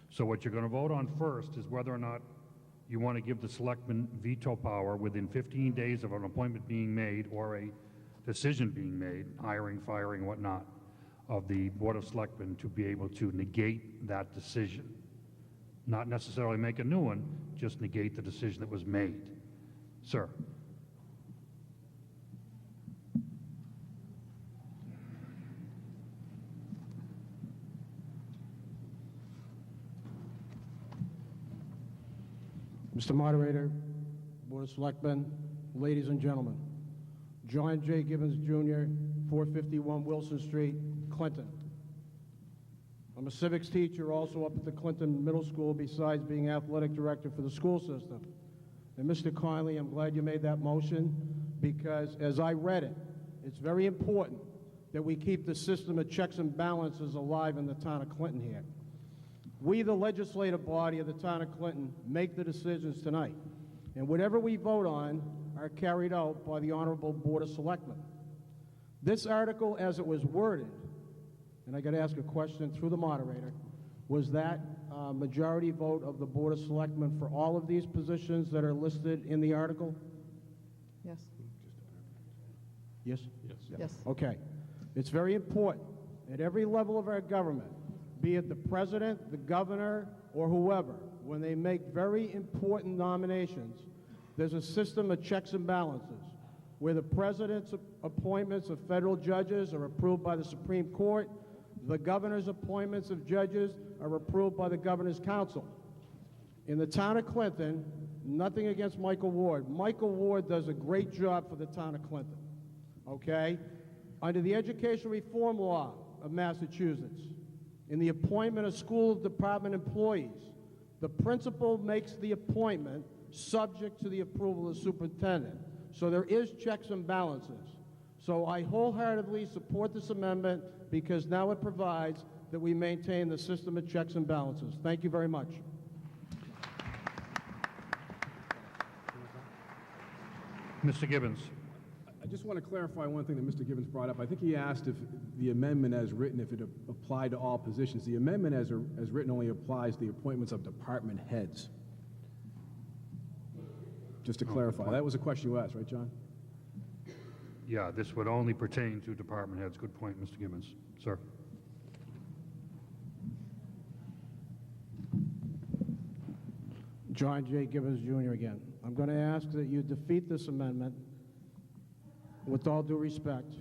So what you're going to vote on first is whether or not you want to give the Selectmen veto power within 15 days of an appointment being made or a decision being made, hiring, firing, whatnot, of the Board of Selectmen to be able to negate that decision. Not necessarily make a new one, just negate the decision that was made. Sir. Mr. Moderator, Board of Selectmen, ladies and gentlemen, John J. Gibbons, Jr., 451 Wilson Street, Clinton. I'm a civics teacher also up at the Clinton Middle School besides being athletic director for the school system. And Mr. Conley, I'm glad you made that motion because as I read it, it's very important that we keep the system of checks and balances alive in the town of Clinton here. We, the legislative body of the town of Clinton, make the decisions tonight. And whatever we vote on are carried out by the Honorable Board of Selectmen. This article, as it was worded, and I got to ask a question through the moderator, was that majority vote of the Board of Selectmen for all of these positions that are listed in the article? Yes. Yes? Yes. Okay. It's very important at every level of our government, be it the president, the governor, or whoever, when they make very important nominations, there's a system of checks and balances where the president's appointments of federal judges are approved by the Supreme Court, the governor's appointments of judges are approved by the governor's council. In the town of Clinton, nothing against Michael Ward. Michael Ward does a great job for the town of Clinton, okay? Under the education reform law of Massachusetts, in the appointment of school department employees, the principal makes the appointment subject to the approval of the superintendent. So there is checks and balances. So I wholeheartedly support this amendment because now it provides that we maintain the system of checks and balances. Thank you very much. Mr. Gibbons. I just want to clarify one thing that Mr. Gibbons brought up. I think he asked if the amendment as written, if it applied to all positions. The amendment as written only applies to the appointments of department heads. Just to clarify. That was a question you asked, right, John? Yeah, this would only pertain to department heads. Good point, Mr. Gibbons. Sir. John J. Gibbons, Jr. again. I'm going to ask that you defeat this amendment with all due respect.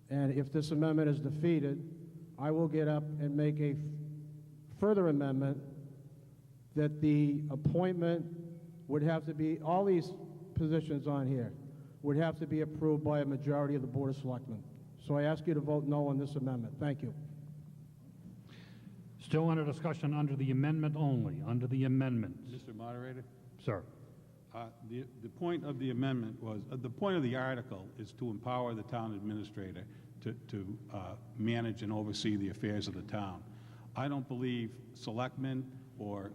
And if this amendment is defeated, I will get up and make a further amendment that the appointment would have to be, all these positions on here, would have to be approved by a majority of the Board of Selectmen. So I ask you to vote no on this amendment. Thank you. Still under discussion under the amendment only, under the amendment. Mr. Moderator? Sir. The point of the amendment was, the point of the article is to empower the town administrator to manage and oversee the affairs of the town. I don't believe selectmen, or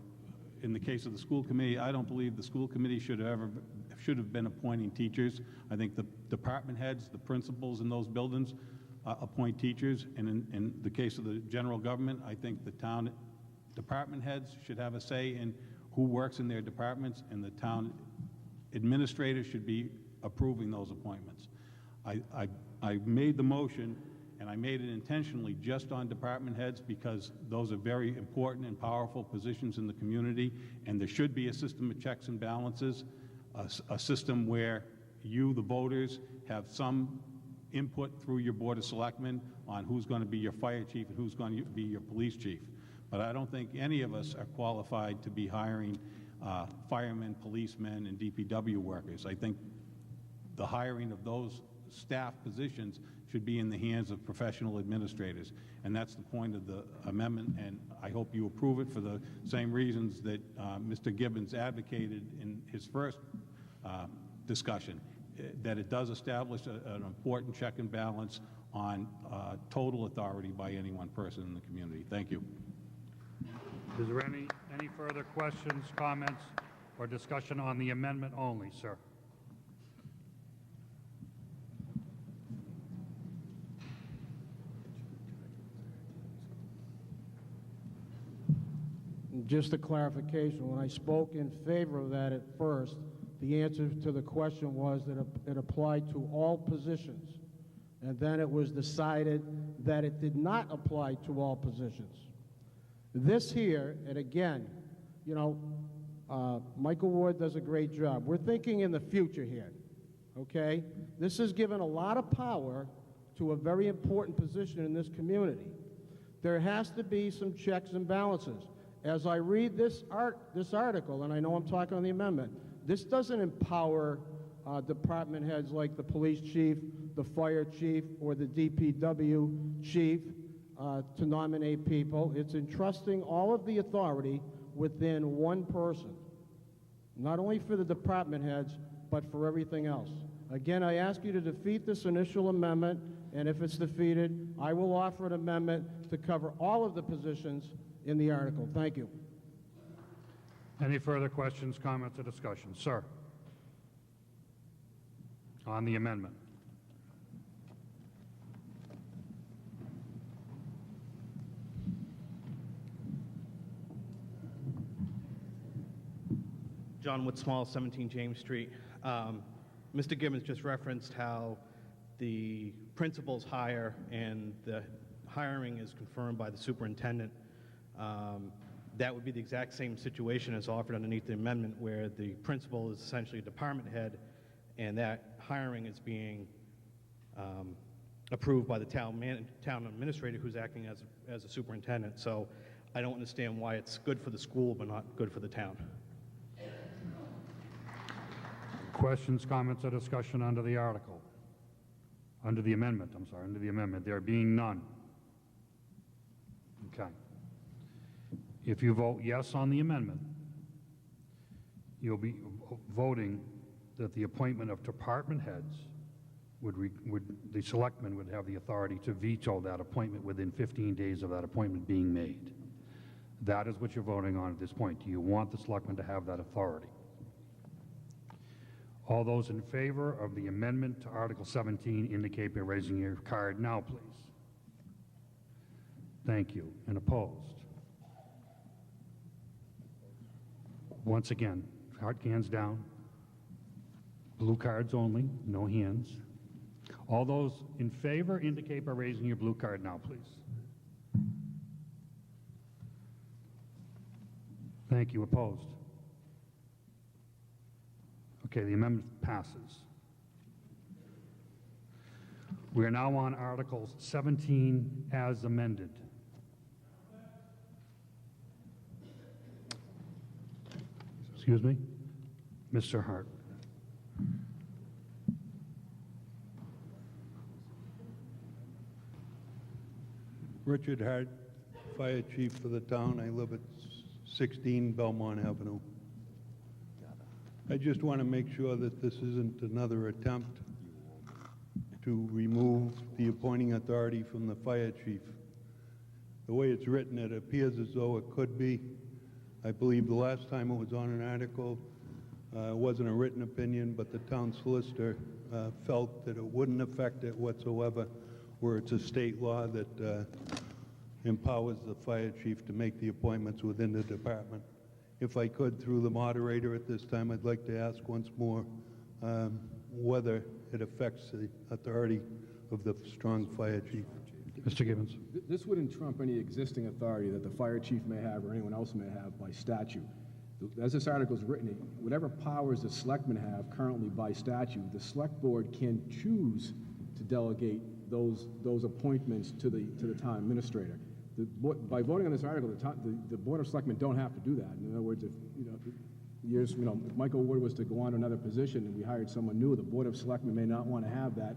in the case of the school committee, I don't believe the school committee should have been appointing teachers. I think the department heads, the principals in those buildings appoint teachers. And in the case of the general government, I think the town department heads should have a say in who works in their departments, and the town administrators should be approving those appointments. I made the motion, and I made it intentionally just on department heads because those are very important and powerful positions in the community, and there should be a system of checks and balances, a system where you, the voters, have some input through your Board of Selectmen on who's going to be your fire chief and who's going to be your police chief. But I don't think any of us are qualified to be hiring firemen, policemen, and DPW workers. I think the hiring of those staff positions should be in the hands of professional administrators. And that's the point of the amendment, and I hope you approve it for the same reasons that Mr. Gibbons advocated in his first discussion, that it does establish an important check and balance on total authority by any one person in the community. Thank you. Is there any further questions, comments, or discussion on the amendment only, sir? Just a clarification, when I spoke in favor of that at first, the answer to the question was that it applied to all positions. And then it was decided that it did not apply to all positions. This here, and again, you know, Michael Ward does a great job. We're thinking in the future here, okay? This has given a lot of power to a very important position in this community. There has to be some checks and balances. As I read this article, and I know I'm talking on the amendment, this doesn't empower department heads like the police chief, the fire chief, or the DPW chief to nominate people. It's entrusting all of the authority within one person, not only for the department heads, but for everything else. Again, I ask you to defeat this initial amendment, and if it's defeated, I will offer an amendment to cover all of the positions in the article. Thank you. Any further questions, comments, or discussion? Sir. On the amendment. John Wood Small, 17 James Street. Mr. Gibbons just referenced how the principals hire and the hiring is confirmed by the superintendent. That would be the exact same situation as offered underneath the amendment, where the principal is essentially a department head and that hiring is being approved by the town administrator, who's acting as a superintendent. So I don't understand why it's good for the school but not good for the town. Questions, comments, or discussion under the article? Under the amendment, I'm sorry, under the amendment. There being none. Okay. If you vote yes on the amendment, you'll be voting that the appointment of department heads the selectmen would have the authority to veto that appointment within 15 days of that appointment being made. That is what you're voting on at this point. Do you want the selectmen to have that authority? All those in favor of the amendment to Article 17 indicate by raising your card now, please. Thank you. And opposed? Once again, hands down. Blue cards only, no hands. All those in favor indicate by raising your blue card now, please. Thank you. Opposed? Okay, the amendment passes. We are now on Article 17 as amended. Excuse me? Mr. Hart. Richard Hart, fire chief for the town. I live at 16 Belmont Avenue. I just want to make sure that this isn't another attempt to remove the appointing authority from the fire chief. The way it's written, it appears as though it could be. I believe the last time it was on an article, it wasn't a written opinion, but the town solicitor felt that it wouldn't affect it whatsoever, where it's a state law that empowers the fire chief to make the appointments within the department. If I could, through the moderator at this time, I'd like to ask once more whether it affects the authority of the strong fire chief. Mr. Gibbons. This wouldn't trump any existing authority that the fire chief may have or anyone else may have by statute. As this article is written, whatever powers the selectmen have currently by statute, the select board can choose to delegate those appointments to the town administrator. By voting on this article, the board of selectmen don't have to do that. In other words, if if Michael Ward was to go on to another position and we hired someone new, the board of selectmen may not want to have that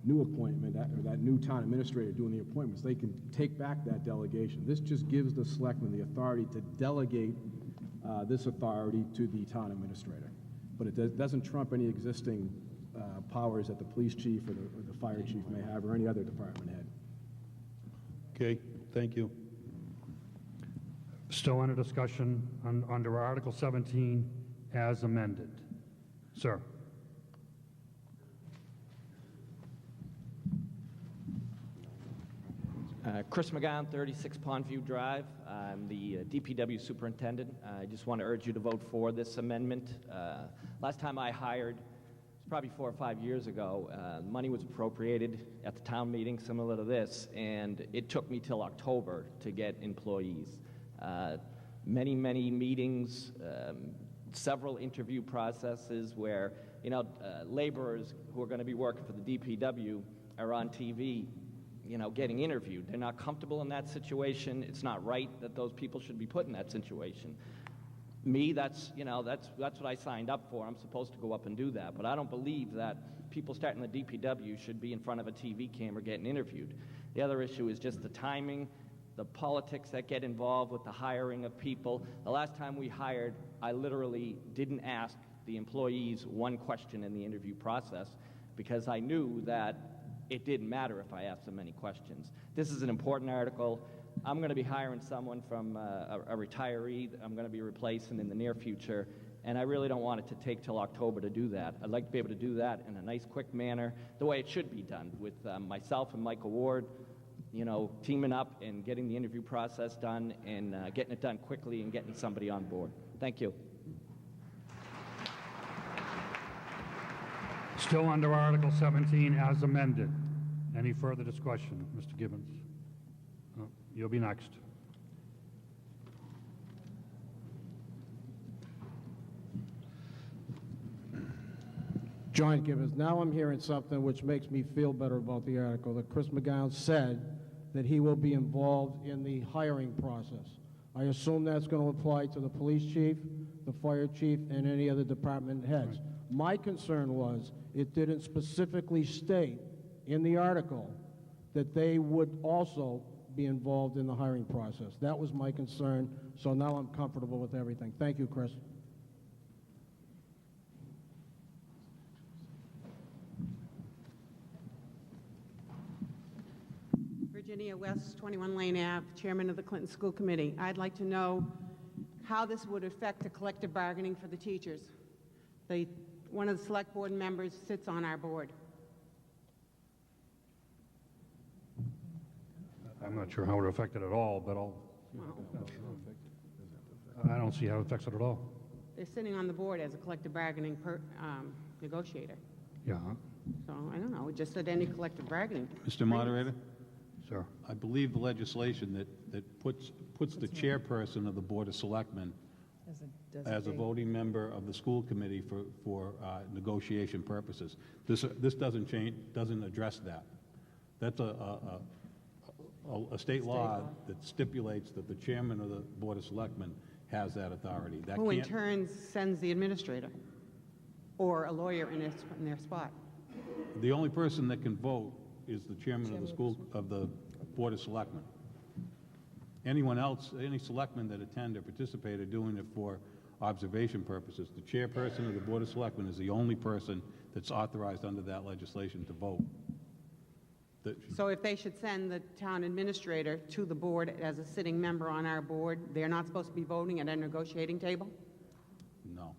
new appointment or that new town administrator doing the appointments. They can take back that delegation. This just gives the selectmen the authority to delegate this authority to the town administrator. But it doesn't trump any existing powers that the police chief or the fire chief may have or any other department head. Okay, thank you. Still under discussion under Article 17 as amended. Sir. Chris McGowan, 36 Pondview Drive. I'm the DPW superintendent. I just want to urge you to vote for this amendment. Last time I hired, it's probably 4 or 5 years ago, money was appropriated at the town meeting similar to this, and it took me till October to get employees. Many meetings, several interview processes where, laborers who are going to be working for the DPW are on TV, getting interviewed. They're not comfortable in that situation. It's not right that those people should be put in that situation. Me, that's what I signed up for. I'm supposed to go up and do that. But I don't believe that people starting the DPW should be in front of a TV camera getting interviewed. The other issue is just the timing, the politics that get involved with the hiring of people. The last time we hired, I literally didn't ask the employees one question in the interview process because I knew that it didn't matter if I asked them any questions. This is an important article. I'm going to be hiring someone from a retiree that I'm going to be replacing in the near future, and I really don't want it to take till October to do that. I'd like to be able to do that in a nice, quick manner, the way it should be done, with myself and Michael Ward, teaming up and getting the interview process done and getting it done quickly and getting somebody on board. Thank you. Still under Article 17 as amended. Any further discussion, Mr. Gibbons? Oh, you'll be next. John Gibbons. Now I'm hearing something which makes me feel better about the article, that Chris McGowan said that he will be involved in the hiring process. I assume that's going to apply to the police chief, the fire chief, and any other department heads. Right. My concern was it didn't specifically state in the article that they would also be involved in the hiring process. That was my concern, so now I'm comfortable with everything. Thank you, Chris. Virginia West, 21 Lane Ave, Chairman of the Clinton School Committee. I'd like to know how this would affect the collective bargaining for the teachers. One of the select board members sits on our board. I'm not sure how it affected it at all, but I don't see how it affects it at all. They're sitting on the board as a collective bargaining negotiator. Yeah. So I don't know, it just said any collective bargaining. Mr. Moderator? Sir. I believe the legislation that puts the chairperson of the Board of Selectmen as a voting member of the school committee for negotiation purposes. This doesn't address that. That's a state law that stipulates that the chairman of the Board of Selectmen has that authority. Who in turn sends the administrator or a lawyer in their spot. The only person that can vote is the chairman of the Board of Selectmen. Anyone else, any selectmen that attend or participate are doing it for observation purposes. The chairperson of the Board of Selectmen is the only person that's authorized under that legislation to vote. So if they should send the town administrator to the board as a sitting member on our board, they're not supposed to be voting at a negotiating table? No.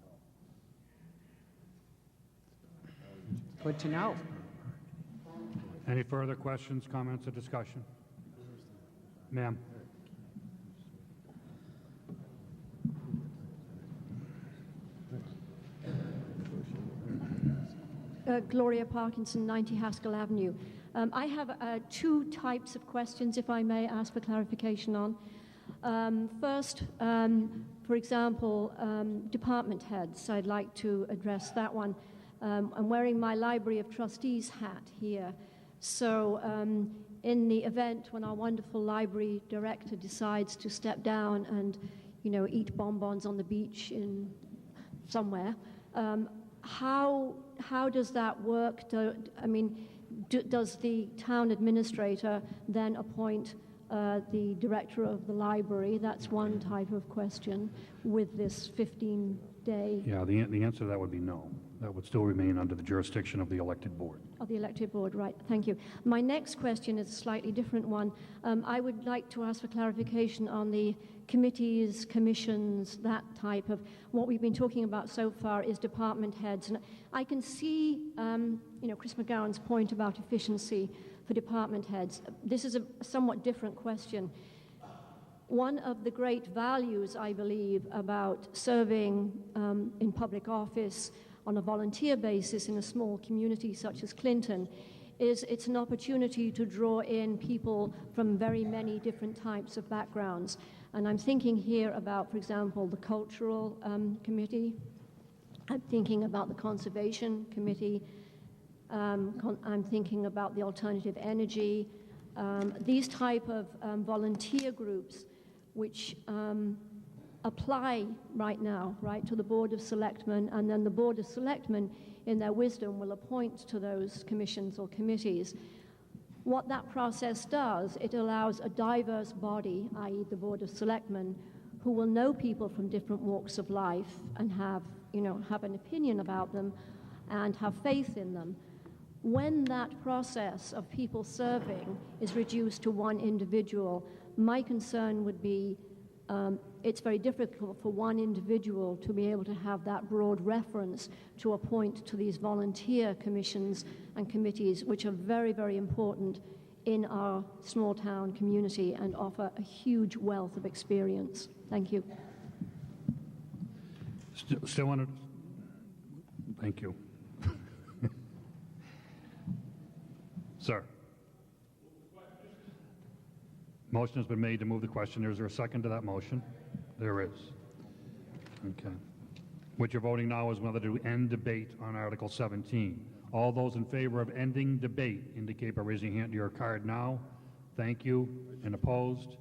Good to know. Any further questions, comments, or discussion? Ma'am? Gloria Parkinson, 90 Haskell Avenue. I have two types of questions, if I may ask for clarification on. First, for example, department heads. I'd like to address that one. I'm wearing my Library of Trustees hat here. So in the event when our wonderful library director decides to step down and, you know, eat bonbons on the beach in somewhere, how does that work? Does the town administrator then appoint the director of the library? That's one type of question with this 15-day... Yeah, the answer to that would be no. That would still remain under the jurisdiction of the elected board. Of the elected board, right. Thank you. My next question is a slightly different one. I would like to ask for clarification on the committees, commissions, that type of... What we've been talking about so far is department heads. And I can see, Chris McGowan's point about efficiency for department heads. This is a somewhat different question. One of the great values, I believe, about serving in public office on a volunteer basis in a small community such as Clinton is it's an opportunity to draw in people from very many different types of backgrounds. And I'm thinking here about, for example, the Cultural Committee. I'm thinking about the Conservation Committee. I'm thinking about the Alternative Energy. These type of volunteer groups which apply right now, right, to the Board of Selectmen, and then the Board of Selectmen, in their wisdom, will appoint to those commissions or committees. What that process does, it allows a diverse body, i.e. the Board of Selectmen, who will know people from different walks of life and have an opinion about them and have faith in them. When that process of people serving is reduced to one individual, my concern would be it's very difficult for one individual to be able to have that broad reference to appoint to these volunteer commissions and committees, which are very, very important in our small town community and offer a huge wealth of experience. Thank you. Still want to... Thank you. Sir. Motion has been made to move the question. Is there a second to that motion? There is. Okay. What you're voting now is whether to end debate on Article 17. All those in favor of ending debate indicate by raising your hand to your card now. Thank you. And opposed?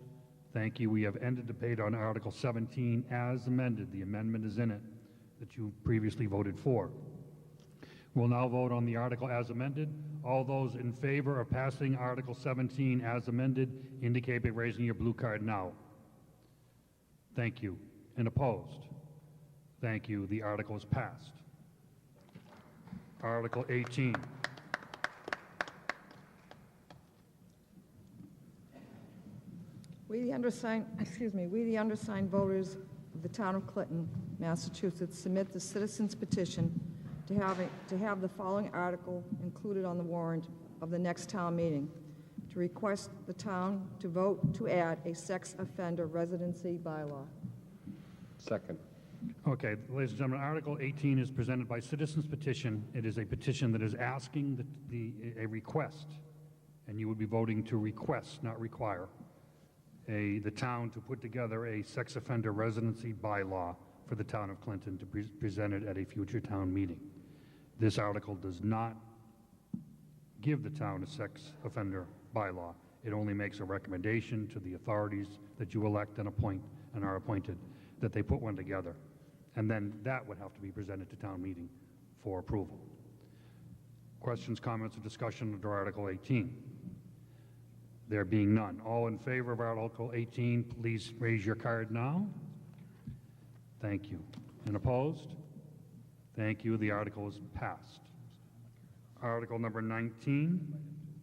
Thank you. We have ended debate on Article 17 as amended. The amendment is in it that you previously voted for. We'll now vote on the article as amended. All those in favor of passing Article 17 as amended indicate by raising your blue card now. Thank you. And opposed? Thank you. The article is passed. Article 18. We, the undersigned voters of the town of Clinton, Massachusetts, submit the citizens' petition to have the following article included on the warrant of the next town meeting, to request the town to vote to add a sex offender residency bylaw. Second. Okay, ladies and gentlemen, Article 18 is presented by citizens' petition. It is a petition that is asking a request, and you would be voting to request, not require, the town to put together a sex offender residency bylaw for the town of Clinton to be presented at a future town meeting. This article does not give the town a sex offender bylaw. It only makes a recommendation to the authorities that you elect and appoint and are appointed that they put one together. And then that would have to be presented to town meeting for approval. Questions, comments, or discussion under Article 18? There being none. All in favor of Article 18, please raise your card now. Thank you. And opposed? Thank you. The article is passed. Article number 19.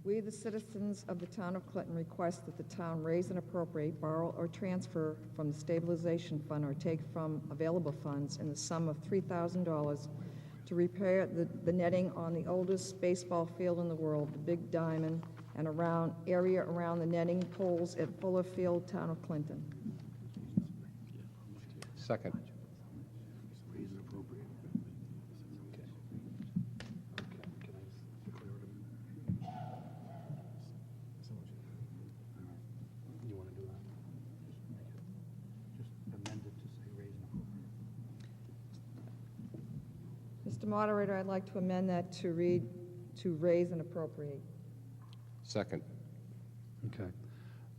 We, the citizens of the town of Clinton, request that the town raise and appropriate, borrow, or transfer from the stabilization fund or take from available funds in the sum of $3,000 to repair the netting on the oldest baseball field in the world, the Big Diamond, and area around the netting poles at Fuller Field, town of Clinton. Second. Mr. Moderator, I'd like to amend that to read to raise and appropriate. Second. Okay.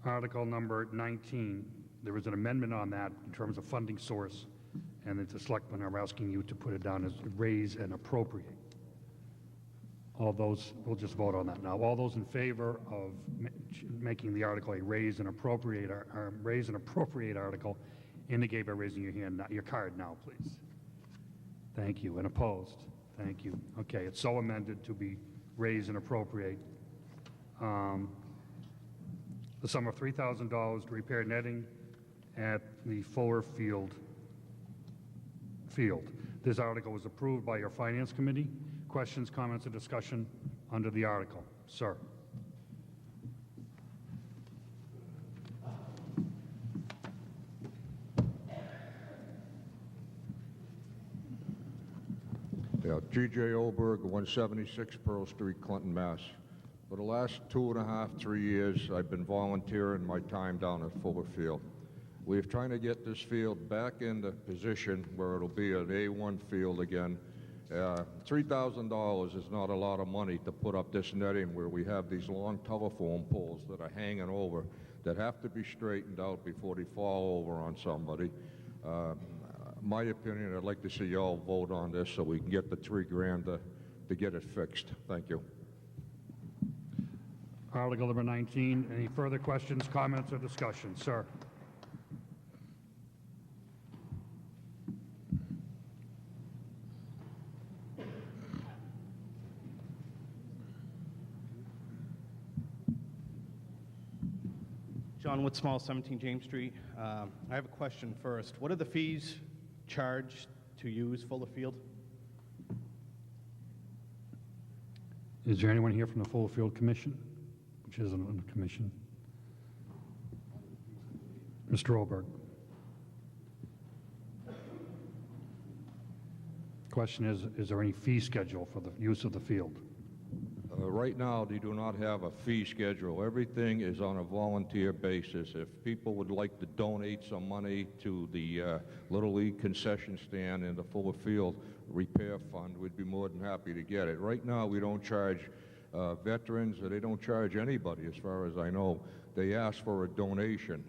Article number 19, there was an amendment on that in terms of funding source, and the selectmen are asking you to put it down as raise and appropriate. All those, we'll just vote on that now. All those in favor of making the article a raise and appropriate article, indicate by raising your hand, your card now, please. Thank you. And opposed? Thank you. Okay, it's so amended to be raise and appropriate. The sum of $3,000 to repair netting at the Fuller Field. This article was approved by your Finance Committee. Questions, comments, or discussion under the article? Sir. Yeah, G.J. Oberg, 176 Pearl Street, Clinton, Mass. For the last 2.5, 3 years, I've been volunteering my time down at Fuller Field. We're trying to get this field back in the position where it'll be an A1 field again. $3,000 is not a lot of money to put up this netting where we have these long telephone poles that are hanging over that have to be straightened out before they fall over on somebody. My opinion, I'd like to see y'all vote on this so we can get the $3,000 to get it fixed. Thank you. Article number 19. Any further questions, comments, or discussion? Sir. John Woodsmall, 17 James Street. I have a question first. What are the fees charged to use Fuller Field? Is there anyone here from the Fuller Field Commission, which isn't on the commission? Mr. Oberg. Question is there any fee schedule for the use of the field? Right now, they do not have a fee schedule. Everything is on a volunteer basis. If people would like to donate some money to the Little League concession stand in the Fuller Field Repair Fund, we'd be more than happy to get it. Right now, we don't charge veterans, or they don't charge anybody, as far as I know. They ask for a donation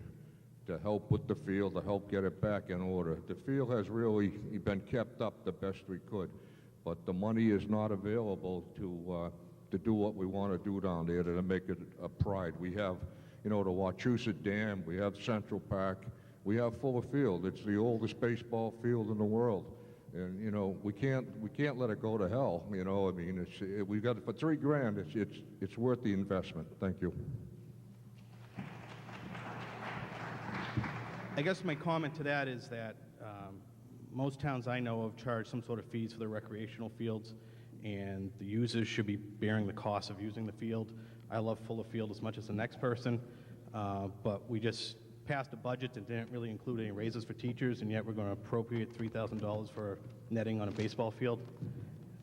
to help with the field, to help get it back in order. The field has really been kept up the best we could, but the money is not available to do what we want to do down there, to make it a pride. We have, you know, the Wachusett Dam, we have Central Park, we have Fuller Field. It's the oldest baseball field in the world. And, you know, we can't let it go to hell, you know. I mean, we've got it for $3,000, it's worth the investment. Thank you. I guess my comment to that is that most towns I know of charge some sort of fees for their recreational fields, and the users should be bearing the cost of using the field. I love Fuller Field as much as the next person, but we just passed a budget that didn't really include any raises for teachers, and yet we're going to appropriate $3,000 for netting on a baseball field.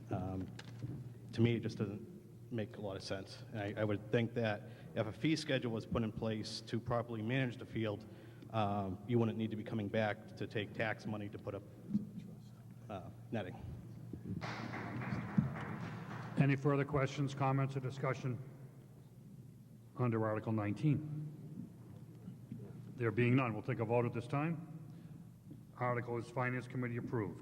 To me, it just doesn't make a lot of sense. And I would think that if a fee schedule was put in place to properly manage the field, you wouldn't need to be coming back to take tax money to put up netting. Any further questions, comments, or discussion under Article 19? There being none, we'll take a vote at this time. Article is Finance Committee approved.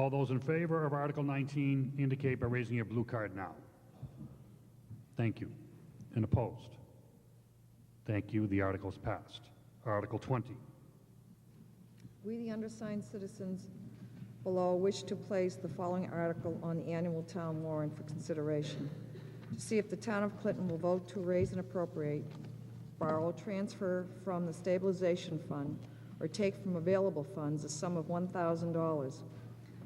All those in favor of Article 19 indicate by raising your blue card now. Thank you. And opposed? Thank you. The article is passed. Article 20. We, the undersigned citizens below, wish to place the following article on the annual town warrant for consideration. To see if the town of Clinton will vote to raise and appropriate, borrow, transfer from the stabilization fund, or take from available funds a sum of $1,000.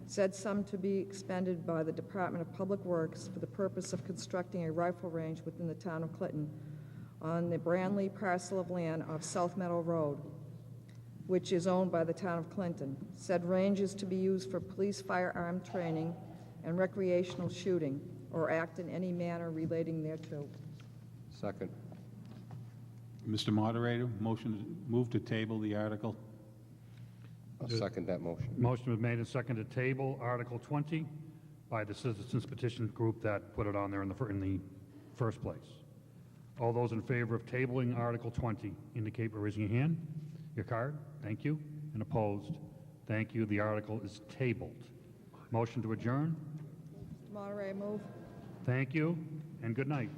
Said sum to be expended by the Department of Public Works for the purpose of constructing a rifle range within the town of Clinton on the Branley parcel of land off South Meadow Road, which is owned by the town of Clinton. Said range is to be used for police firearm training and recreational shooting, or act in any manner relating thereto. Second. Mr. Moderator, move to table the article. I'll second that motion. Motion was made and seconded to table Article 20 by the Citizens Petition Group that put it on there in the first place. All those in favor of tabling Article 20 indicate by raising your hand, your card. Thank you. And opposed? Thank you. The article is tabled. Motion to adjourn. Mr. Moderator, move. Thank you, and good night.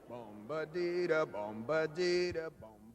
Bomba-dee-da, bomba-dee-da, bomba.